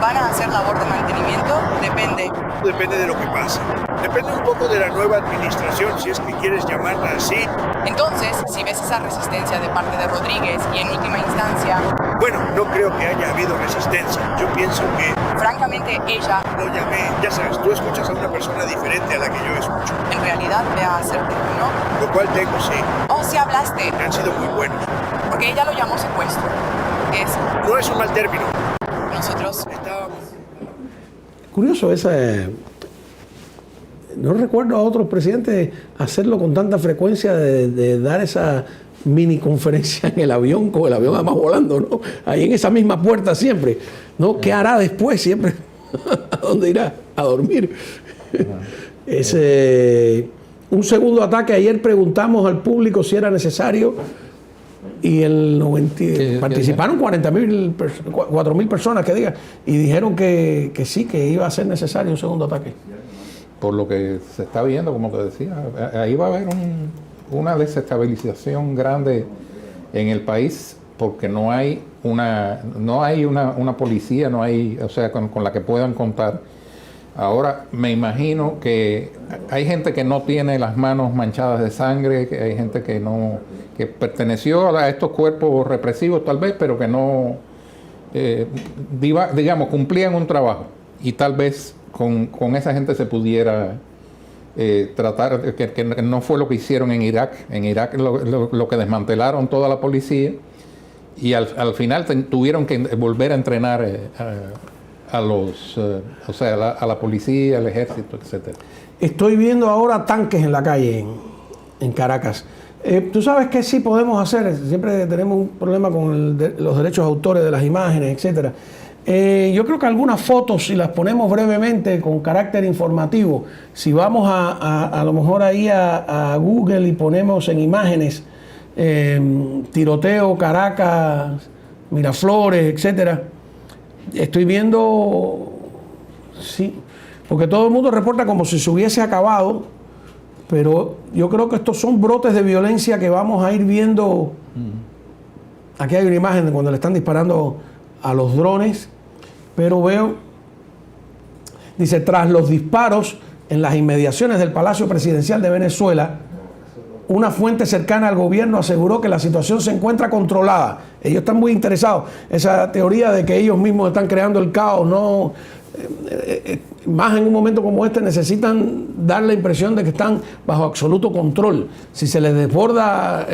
van a hacer labor de mantenimiento, Depende de lo que pase. Depende un poco de la nueva administración, si es que quieres llamarla así. Entonces, si ves esa resistencia de parte de Rodríguez y en última instancia, Bueno, no creo que haya habido resistencia. Yo pienso que francamente ella lo llamé. Ya sabes, tú escuchas a una persona diferente a la que yo escucho. en realidad ve a hacer ¿no? Lo cual tengo, sí. Oh, sí hablaste, Han sido muy buenos. porque ella lo llamó secuestro. No es un mal término. Nosotros Estábamos... Curioso no recuerdo a otros presidentes hacerlo con tanta frecuencia de dar esa mini conferencia en el avión, con el avión además volando, ¿no? Ahí en esa misma puerta siempre, ¿no? ¿Qué hará después? Siempre, ¿a dónde irá? A dormir. Un segundo ataque. Ayer preguntamos al público si era necesario y participaron 4.000 personas, que diga, y dijeron que sí, que iba a ser necesario un segundo ataque. Por lo que se está viendo, como te decía, ahí va a haber una desestabilización grande en el país porque no hay una policía, no hay, o sea, con la que puedan contar. Ahora me imagino que hay gente que no tiene las manos manchadas de sangre, que hay gente que perteneció a estos cuerpos represivos tal vez, pero que no, digamos, cumplían un trabajo y tal vez con esa gente se pudiera tratar, que no fue lo que hicieron en Irak. En Irak lo que desmantelaron toda la policía y al final tuvieron que volver a entrenar a los, o sea, a la policía, al ejército, etcétera. Estoy viendo ahora tanques en la calle en Caracas. Tú sabes que sí podemos hacer, siempre tenemos un problema con los derechos de autores de las imágenes, etcétera. Yo creo que algunas fotos, si las ponemos brevemente con carácter informativo, si vamos a lo mejor ahí a Google y ponemos en imágenes tiroteo, Caracas, Miraflores, etcétera, estoy viendo, sí, porque todo el mundo reporta como si se hubiese acabado, pero yo creo que estos son brotes de violencia que vamos a ir viendo. Aquí hay una imagen de cuando le están disparando a los drones, pero veo, dice, tras los disparos en las inmediaciones del Palacio Presidencial de Venezuela, una fuente cercana al gobierno aseguró que la situación se encuentra controlada. Ellos están muy interesados. Esa teoría de que ellos mismos están creando el caos, no, más en un momento como este necesitan dar la impresión de que están bajo absoluto control. Si se les desborda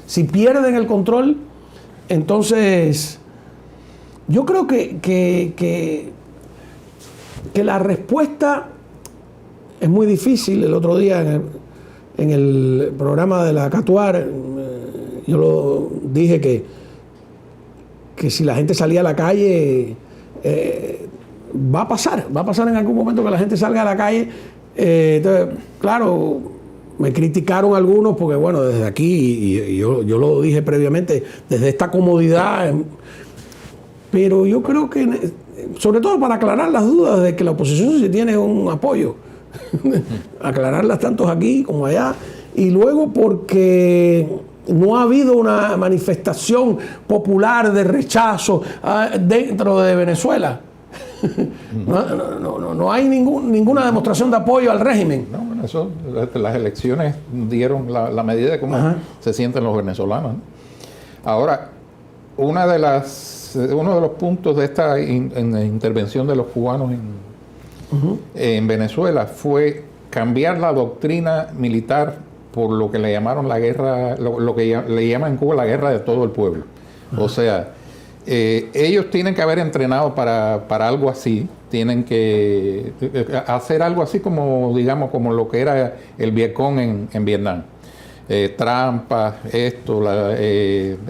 si pierden el control, entonces yo creo que la respuesta es muy difícil. El otro día en el programa de la Catuar, yo lo dije que si la gente salía a la calle, va a pasar en algún momento que la gente salga a la calle. Entonces, claro, me criticaron algunos porque, bueno, desde aquí, y yo lo dije previamente, desde esta comodidad, pero yo creo que, sobre todo para aclarar las dudas de que la oposición sí tiene un apoyo, aclararlas tanto aquí como allá, y luego porque no ha habido una manifestación popular de rechazo dentro de Venezuela. No hay ninguna demostración de apoyo al régimen. No, bueno, eso, las elecciones dieron la medida de cómo se sienten los venezolanos, ¿no? Ahora, uno de los puntos de esta intervención de los cubanos en Venezuela fue cambiar la doctrina militar por lo que le llamaron la guerra, lo que le llaman en Cuba la guerra de todo el pueblo. O sea, ellos tienen que haber entrenado para algo así, tienen que hacer algo así como, digamos, como lo que era el Vietcong en Vietnam. Trampas,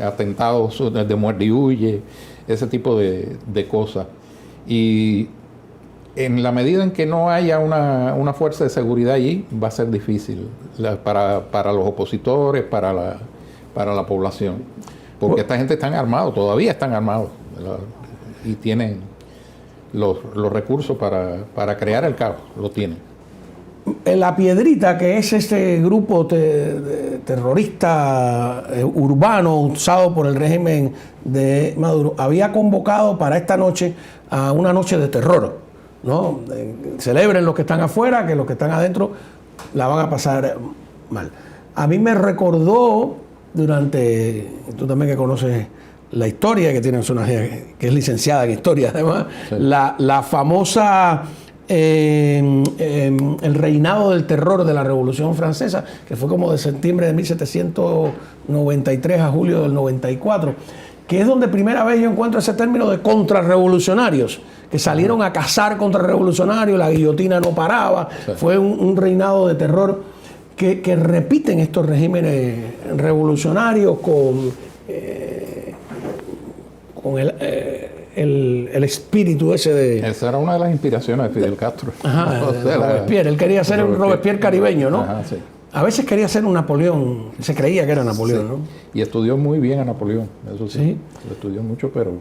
atentados de muerte y huye, ese tipo de cosas. Y en la medida en que no haya una fuerza de seguridad allí, va a ser difícil para los opositores, para la población. Porque esta gente están armados, todavía están armados, y tienen los recursos para crear el caos, lo tienen. La Piedrita, que es este grupo terrorista urbano usado por el régimen de Maduro, había convocado para esta noche a una noche de terror, ¿no? Celebren los que están afuera, que los que están adentro la van a pasar mal. A mí me recordó, tú también que conoces la historia, que tienes una que es licenciada en historia además, sí. la famosa el reinado del terror de la Revolución Francesa, que fue como de septiembre de 1793 a julio del 94, que es donde primera vez yo encuentro ese término de contrarrevolucionarios, que salieron a cazar contrarrevolucionarios, la guillotina no paraba, sí. Fue un reinado de terror que repiten estos regímenes revolucionarios con el espíritu ese de... Esa era una de las inspiraciones de Fidel Castro. Ajá, Robespierre. Él quería ser un Robespierre caribeño, ¿no? Ajá, sí. A veces quería ser un Napoleón, se creía que era Napoleón, sí. ¿No? Y estudió muy bien a Napoleón, eso sí. ¿Sí? Lo estudió mucho, pero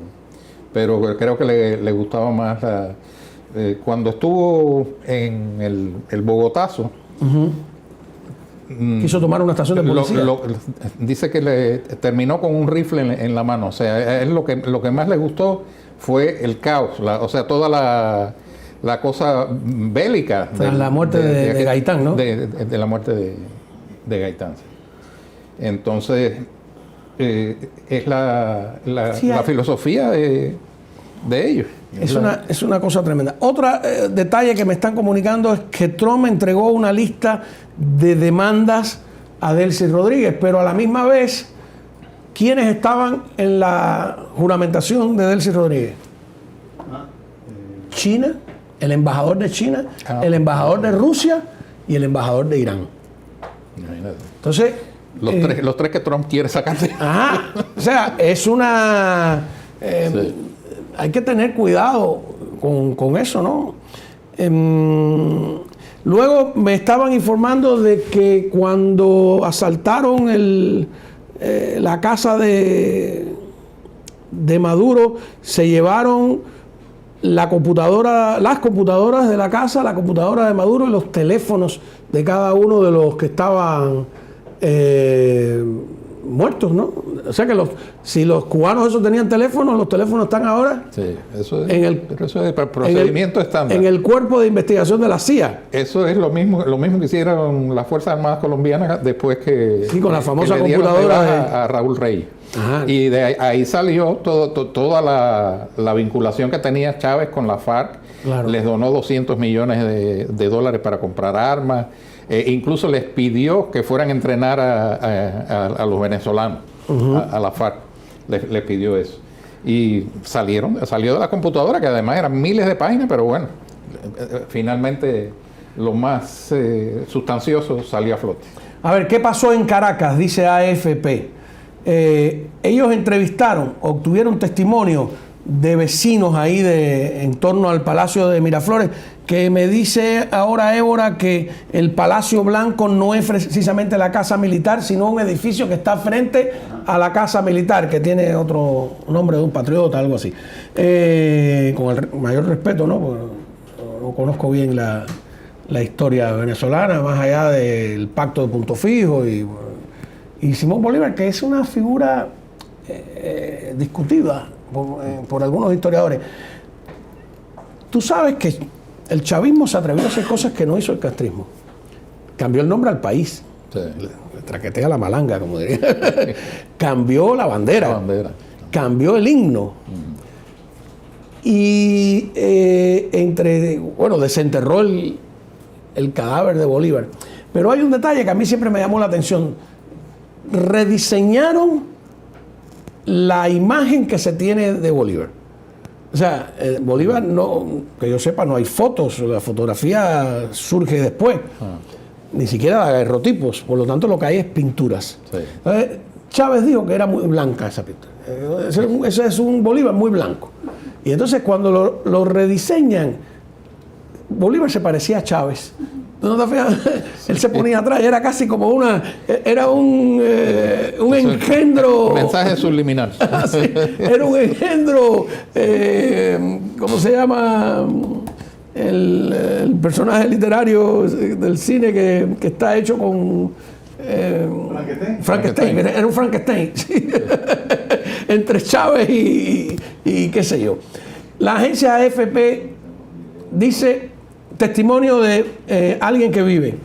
creo que le gustaba más cuando estuvo en el Bogotazo. Quiso tomar una estación de policía. Dice que terminó con un rifle en la mano. O sea, es lo que más le gustó fue el caos, o sea, toda la cosa bélica. Tras la muerte de Gaitán, ¿no? De la muerte de Gaitán. Entonces, es la filosofía de ellos. Es una cosa tremenda. Otro detalle que me están comunicando es que Trump entregó una lista de demandas a Delcy Rodríguez, pero a la misma vez, ¿quiénes estaban en la juramentación de Delcy Rodríguez? China, el embajador de China, el embajador de Rusia y el embajador de Irán. Imagínate. Entonces, Los tres que Trump quiere sacarse. ajá, o sea, es una... Hay que tener cuidado con eso, ¿no? Luego me estaban informando de que cuando asaltaron la casa de Maduro, se llevaron las computadoras de la casa, la computadora de Maduro y los teléfonos de cada uno de los que estaban muertos, ¿no? O sea que si los cubanos esos tenían teléfonos, los teléfonos están ahora Sí, eso es, pero eso es procedimiento estándar. en el cuerpo de investigación de la CIA. Eso es lo mismo que hicieron las Fuerzas Armadas colombianas después que, Sí, con la famosa que le dieron computadora de baja a Raúl Rey. Ajá. Y de ahí salió toda la vinculación que tenía Chávez con la FARC. Claro. Les donó 200 millones de dólares para comprar armas. Incluso les pidió que fueran a entrenar a los venezolanos, a la FARC. Les pidió eso. Y salió de la computadora, que además eran miles de páginas, pero bueno, finalmente lo más sustancioso salió a flote. A ver, ¿qué pasó en Caracas? Dice AFP. Ellos obtuvieron testimonio de vecinos ahí en torno al Palacio de Miraflores, que me dice ahora Évora que el Palacio Blanco no es precisamente la casa militar, sino un edificio que está frente a la casa militar, que tiene otro nombre de un patriota, algo así. Con el mayor respeto, ¿no? Porque no conozco bien la historia venezolana, más allá del pacto de Punto Fijo y Simón Bolívar, que es una figura discutida por algunos historiadores. Tú sabes que el chavismo se atrevió a hacer cosas que no hizo el castrismo. Cambió el nombre al país. Sí. Le traquetea la malanga, como diría. Cambió la bandera. La bandera. Cambió el himno. Y desenterró el cadáver de Bolívar. Pero hay un detalle que a mí siempre me llamó la atención. Rediseñaron la imagen que se tiene de Bolívar. O sea, Bolívar, no, que yo sepa, no hay fotos, la fotografía surge después. Ni siquiera daguerrotipos, por lo tanto lo que hay es pinturas. Sí. Entonces, Chávez dijo que era muy blanca esa pintura. Ese es un Bolívar muy blanco. Y entonces cuando lo rediseñan, Bolívar se parecía a Chávez. ¿No te fijas? Él se ponía atrás y era casi como era un engendro. Mensaje subliminal. Sí, era un engendro, ¿cómo se llama? El personaje literario del cine que está hecho con Frankenstein. Era un Frankenstein. Sí. Entre Chávez y qué sé yo. La agencia AFP dice, testimonio de alguien que vive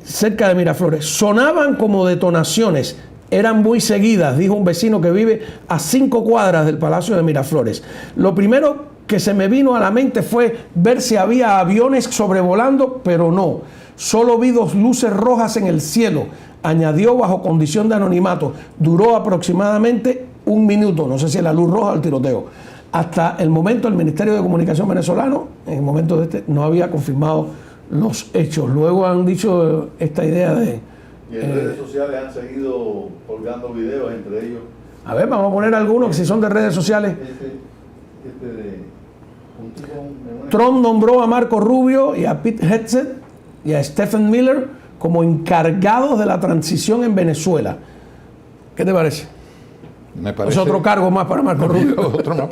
cerca de Miraflores. Sonaban como detonaciones, eran muy seguidas, dijo un vecino que vive a 5 cuadras del Palacio de Miraflores. Lo primero que se me vino a la mente fue ver si había aviones sobrevolando, pero no. Solo vi 2 luces rojas en el cielo, añadió bajo condición de anonimato. Duró aproximadamente 1 minuto, no sé si es la luz roja o el tiroteo. Hasta el momento el Ministerio de Comunicación venezolano, en el momento de no había confirmado los hechos. Luego han dicho esta idea de... Y en redes sociales han seguido colgando videos entre ellos. A ver, vamos a poner algunos que si son de redes sociales. Trump nombró a Marco Rubio y a Pete Hegseth y a Stephen Miller como encargados de la transición en Venezuela. ¿Qué te parece? Me parece, es otro cargo más para Marco Rubio. Otro más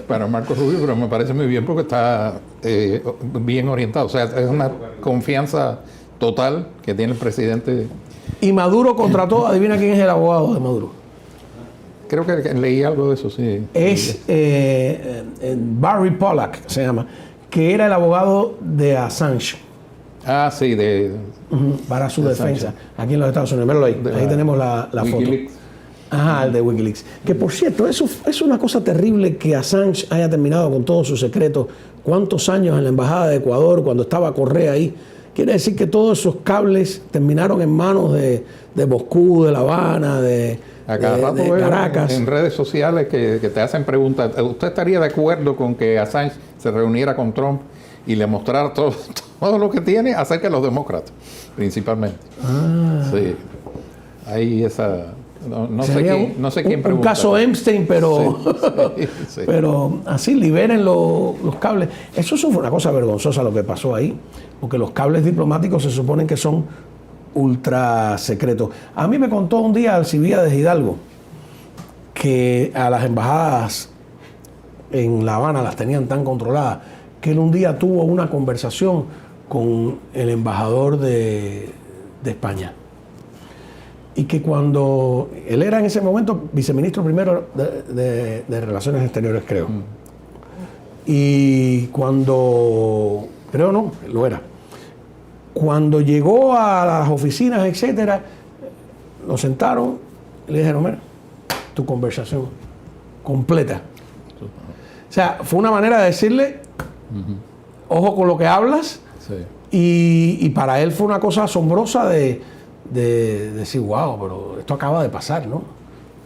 para Marco Rubio, pero me parece muy bien porque está bien orientado. O sea, es una confianza total que tiene el presidente. Y Maduro contrató, adivina quién es el abogado de Maduro. Creo que leí algo de eso, sí. Es Barry Pollack, se llama, que era el abogado de Assange. Ah, sí, para su defensa, aquí en los Estados Unidos. Míralo ahí, ahí tenemos la foto. Ajá, el de Wikileaks. Que por cierto, eso es una cosa terrible que Assange haya terminado con todos sus secretos. ¿Cuántos años en la Embajada de Ecuador, cuando estaba Correa ahí? quiere decir que todos esos cables terminaron en manos de Moscú, de La Habana, de Caracas. En redes sociales que te hacen preguntas. ¿Usted estaría de acuerdo con que Assange se reuniera con Trump y le mostrara todo lo que tiene acerca de los demócratas, principalmente? Sí. Ahí esa... No sé quién pregunta. Un caso Epstein, pero, sí. pero así liberen los cables. Eso fue una cosa vergonzosa lo que pasó ahí, porque los cables diplomáticos se suponen que son ultra secretos. A mí me contó un día Alcibiades Hidalgo que a las embajadas en La Habana las tenían tan controladas que él un día tuvo una conversación con el embajador de España. Y que cuando él era en ese momento viceministro primero de Relaciones Exteriores, creo. Y cuando, creo no, lo era. Cuando llegó a las oficinas, etcétera, lo sentaron y le dijeron, mira, tu conversación completa. O sea, fue una manera de decirle, ojo con lo que hablas. Sí. Y para él fue una cosa asombrosa de decir, wow, pero esto acaba de pasar, ¿no?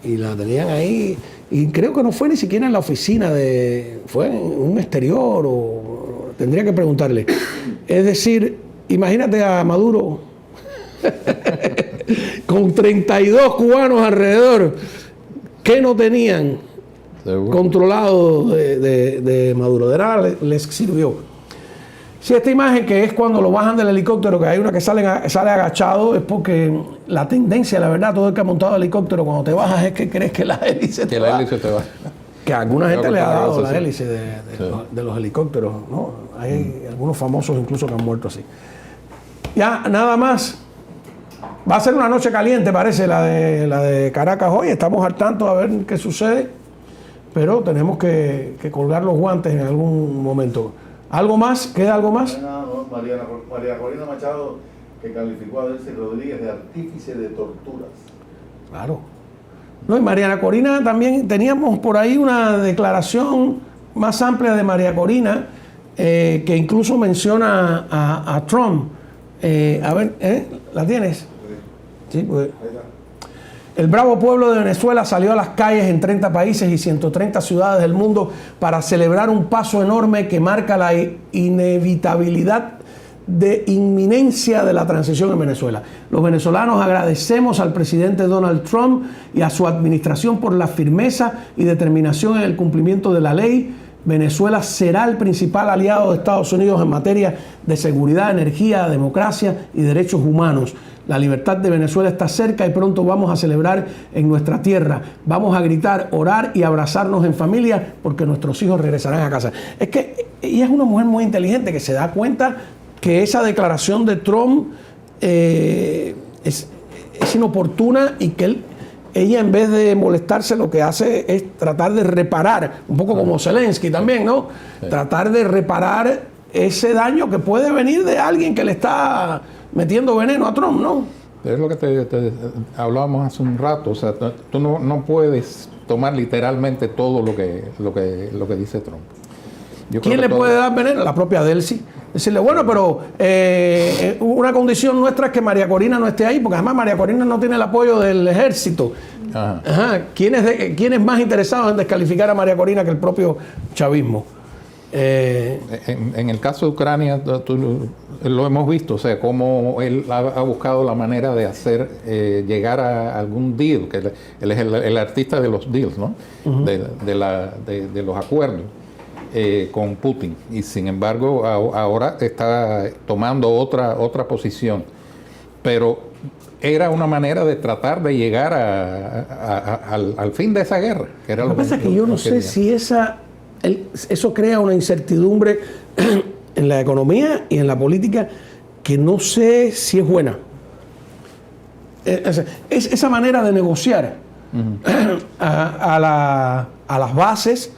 Y la tenían ahí, y creo que no fue ni siquiera en la oficina, fue en un exterior, o tendría que preguntarle. Es decir, imagínate a Maduro con 32 cubanos alrededor que no tenían controlado de Maduro. De nada les sirvió. Si esta imagen, que es cuando lo bajan del helicóptero, que hay una que sale agachado, es porque la tendencia, la verdad, todo el que ha montado el helicóptero, cuando te bajas es que crees que la hélice te va. Que a alguna gente le ha dado la hélice de los helicópteros, ¿no? Hay algunos famosos incluso que han muerto así. Ya, nada más. Va a ser una noche caliente, parece, la de Caracas hoy. Estamos al tanto a ver qué sucede, pero tenemos que colgar los guantes en algún momento. ¿Algo más? ¿Queda algo más? No, María Corina Machado, que calificó a Delcy Rodríguez de artífice de torturas. Claro. No, y Mariana Corina también, teníamos por ahí una declaración más amplia de María Corina, que incluso menciona a Trump. A ver, ¿la tienes? Sí, pues. El bravo pueblo de Venezuela salió a las calles en 30 países y 130 ciudades del mundo para celebrar un paso enorme que marca la inevitabilidad de inminencia de la transición en Venezuela. Los venezolanos agradecemos al presidente Donald Trump y a su administración por la firmeza y determinación en el cumplimiento de la ley. Venezuela será el principal aliado de Estados Unidos en materia de seguridad, energía, democracia y derechos humanos. La libertad de Venezuela está cerca y pronto vamos a celebrar en nuestra tierra. Vamos a gritar, orar y abrazarnos en familia porque nuestros hijos regresarán a casa. Es que ella es una mujer muy inteligente que se da cuenta que esa declaración de Trump es inoportuna y que ella, en vez de molestarse, lo que hace es tratar de reparar, un poco como Zelensky también, ¿no? Sí. Tratar de reparar ese daño que puede venir de alguien que le está metiendo veneno a Trump, ¿no? Es lo que te hablábamos hace un rato. O sea, tú no puedes tomar literalmente todo lo que dice Trump. ¿Quién le puede dar veneno? La propia Delcy. Decirle, bueno, pero una condición nuestra es que María Corina no esté ahí, porque además María Corina no tiene el apoyo del ejército. Ajá. ¿Quién es más interesado en descalificar a María Corina que el propio chavismo? En el caso de Ucrania, lo hemos visto, o sea, cómo él ha buscado la manera de hacer llegar a algún deal, que él es el artista de los deals, ¿no? De los acuerdos con Putin, y sin embargo ahora está tomando otra posición, pero era una manera de tratar de llegar al fin de esa guerra. Que era lo que pasa es que yo no sé si eso crea una incertidumbre en la economía y en la política que no sé si es buena. Es esa manera de negociar a las bases,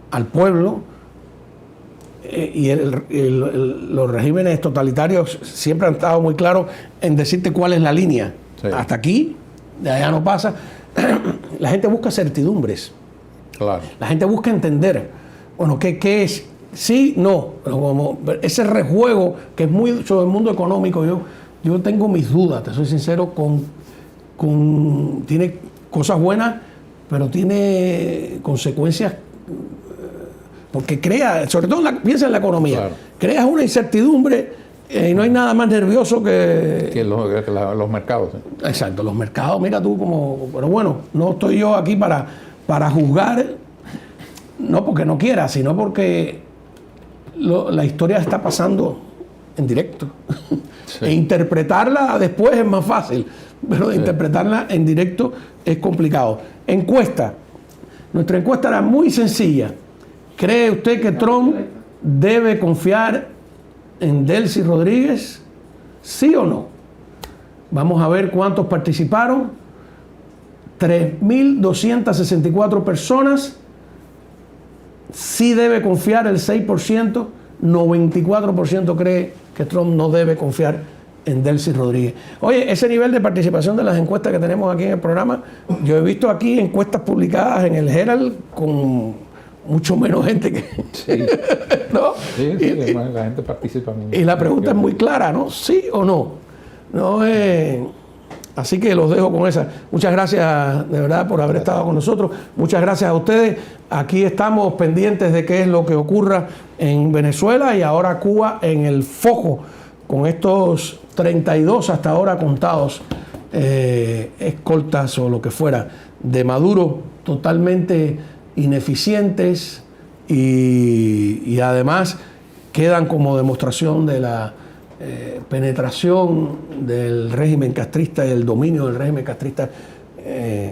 al pueblo, y los regímenes totalitarios siempre han estado muy claros en decirte cuál es la línea. Sí. Hasta aquí, de allá no pasa. La gente busca certidumbres. Claro. La gente busca entender, bueno, ¿qué es? sí, no, pero como ese rejuego que es mucho del mundo económico, yo tengo mis dudas, te soy sincero, tiene cosas buenas, pero tiene consecuencias, porque crea, sobre todo piensa en la economía, claro. Creas una incertidumbre y no hay nada más nervioso que los mercados. ¿Sí? Exacto, los mercados, mira tú como, pero bueno, no estoy yo aquí para juzgar, no porque no quiera, sino porque la historia está pasando en directo. Sí. E interpretarla después es más fácil, pero interpretarla en directo es complicado. Encuesta. Nuestra encuesta era muy sencilla. ¿Cree usted que Trump debe confiar en Delcy Rodríguez? ¿Sí o no? Vamos a ver cuántos participaron. 3.264 personas. Sí debe confiar el 6%. 94% cree que Trump no debe confiar en Delcy Rodríguez. Oye, ese nivel de participación de las encuestas que tenemos aquí en el programa, yo he visto aquí encuestas publicadas en el Herald con mucho menos gente que... Sí, ¿no? Sí, la gente participa mucho. Y la pregunta es muy clara, ¿no? ¿Sí o no? Así que los dejo con esa. Muchas gracias de verdad por haber estado con nosotros. Muchas gracias a ustedes. Aquí estamos pendientes de qué es lo que ocurra en Venezuela y ahora Cuba en el foco con estos 32 hasta ahora contados escoltas o lo que fuera de Maduro, totalmente ineficientes y además quedan como demostración de la penetración del régimen castrista y el dominio del régimen castrista.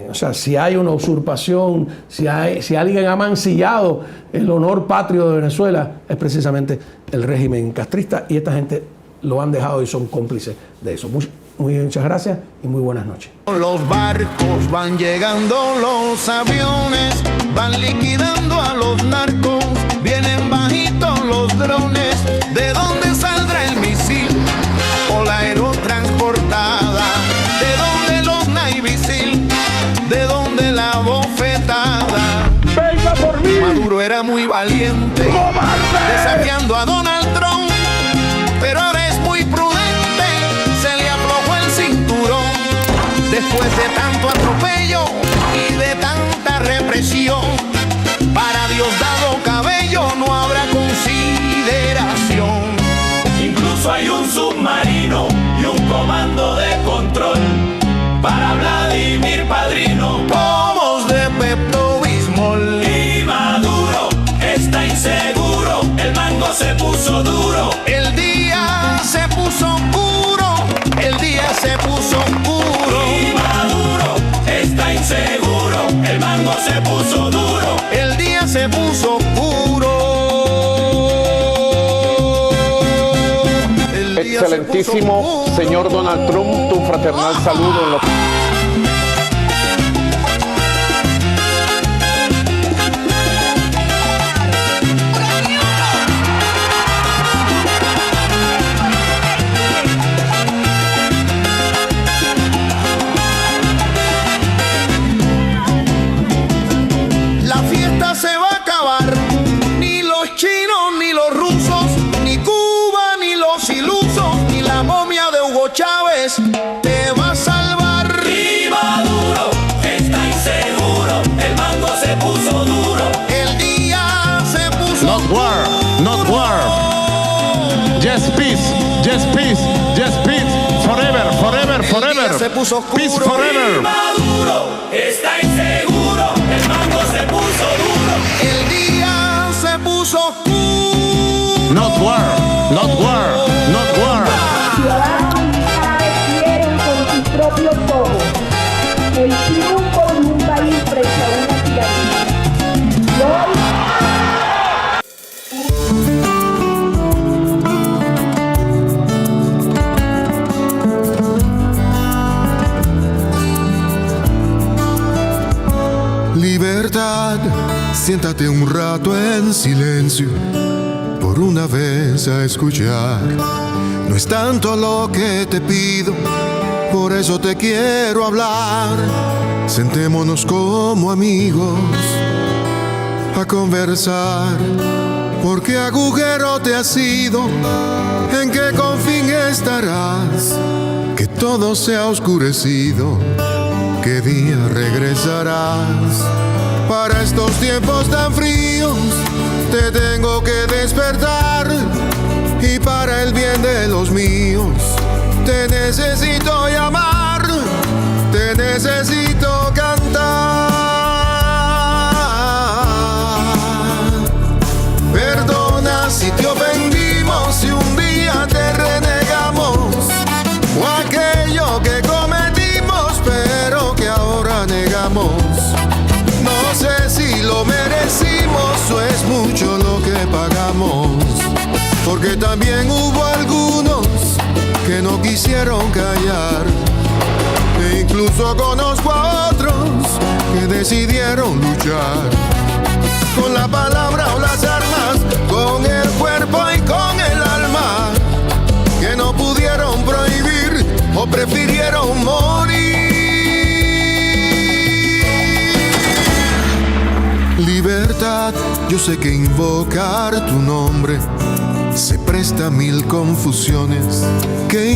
O sea, si hay una usurpación, si alguien ha mancillado el honor patrio de Venezuela, es precisamente el régimen castrista, y esta gente lo han dejado y son cómplices de eso. Muchas gracias y muy buenas noches. Los barcos van llegando, los aviones van liquidando a los narcos, vienen bajitos los drones, ¿de dónde saldrá el misil o la aerotransportada? ¿De dónde los Navy SEAL? ¿De dónde la bofetada? ¡Venga por mí! Maduro era muy valiente, desafiando a Donald Trump, pero ahora es muy prudente, se le aflojó el cinturón. Después de tanto atropello y de tanta represión, para Diosdado Cabello no habrá consideración. Incluso hay un submarino y un comando de control para Vladimir Padrino. Pomos de Pepto-Bismol. Y Maduro está inseguro, el mango se puso duro. El día se puso oscuro, el día se puso oscuro. Y Maduro está inseguro, el mango se puso duro. El día se puso oscuro. Excelentísimo señor Donald Trump, tu fraternal saludo en los... La fiesta se va a acabar, ni los chinos, ni los rusos, ni Cuba, ni los ilusos, ni la momia de Hugo Chávez te va a salvar. Y Maduro está inseguro, el mango se puso duro. El día se puso Not war, not war. Just peace, just peace, just peace. Forever, forever, forever. Se puso oscuro. Peace forever. Y Maduro está inseguro, el mango se puso duro. El día se puso oscuro. Not war, not war, not war. Ciudadanos cada vez quieren con sus propios ojos el triunfo de un país frente a una tiranía. Y hoy Libertad, siéntate un rato en silencio, por una vez a escuchar. No es tanto lo que te pido, por eso te quiero hablar. Sentémonos como amigos a conversar porque agujero te has ido, en qué confín estarás, que todo se ha oscurecido, qué día regresarás. Para estos tiempos tan fríos te tengo que despertar, y para el bien de los míos te necesito llamar, te necesito cantar. Perdona si te ofendimos, si un día te renegamos, o aquello que cometimos pero que ahora negamos. No sé si lo merecimos o es mucho lo que pagamos, porque también hubo algunos que no quisieron callar, e incluso conozco a otros que decidieron luchar, con la palabra o las armas, con el cuerpo y con el alma, que no pudieron prohibir o prefirieron morir. Libertad, yo sé que invocar tu nombre se presta a mil confusiones, que